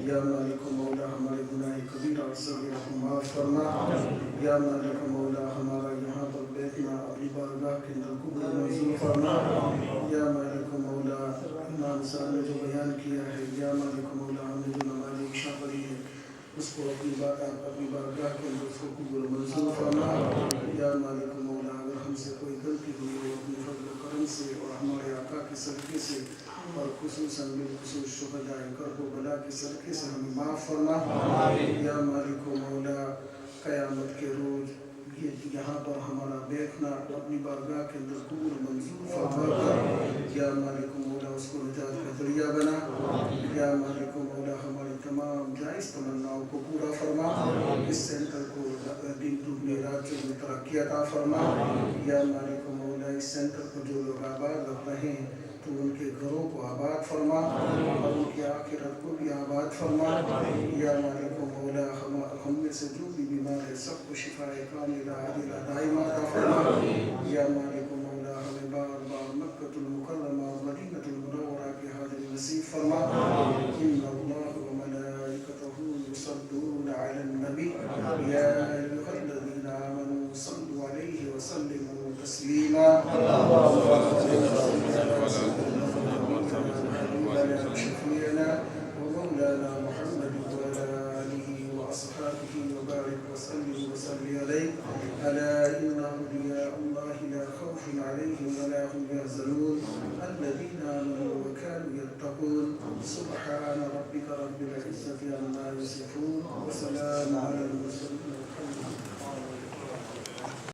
یا مالک مولا ہمارے گناہ کبیرہ اور صغیرہ کو معاف فرما۔ یا مالک مولا ہمارا یہاں پر بیٹھنا اپنی بارگاہ کے اندر قبول منظور فرما۔ یا مالک مولا امام صاحب نے جو بیان کیا ہے، یا مالک مولا ہم نے جو نماز عشاء پڑھی ہے اس کو اپنی بارگاہ کے اندر اس کو قبول منظور فرما۔ یا مالک مولا اگر ہم سے کوئی غلطی ہوئی ہو اپنے فضل و کرم سے اور ہمارے آقا کے صدقے سے، اور خصوصاً بالخصوص شہداء کرب و بلا کے صدقے سے ہمیں معاف فرما۔ یا مالک مولا قیامت کے روز یہاں پر ہمارا بیٹھنا اپنی بارگاہ کے اندر قبول منظور فرما کر یا مالک مولا اس کو نجات کا ذریعہ بنا۔ یا مالک مولا ہماری تمام جائز تمناؤں کو پورا فرما۔ اس سینٹر کو دن دگنی رات چوگنی ترقی عطا فرما۔ یا مالک مولا اس سینٹر کو جو لوگ آباد رکھ رہے ہیں تو ان کے گھروں کو آباد فرما، اور ان کی آخرت کو بھی آباد فرما۔ یا مالک مولا ہم میں سے جو بھی بیمار ہے سب کو شفاء کاملہ عاجلہ دائمہ عطا فرما۔ یا مالک مولا ہمیں بار بار مکۃ المکرمہ اور مدینہ المنورہ کی حاضری نصیب فرما۔ ان اللہ و ملائکتہ یصلون علی النبی یا ایھا الذین آمنوا صلوا علیہ وسلموا تسلیما۔ شفیعنا ومولانا محمد وعلى آلہ وأصحابہ وبارک وسلم وصلی علیہ۔ ألا إن أولياء الله لا خوف عليهم ولا هم يحزنون۔ الذين آمنوا وكانوا يتقون سبحان ربك رب العزة عما يصفون وسلام على المرسلين والحمد لله.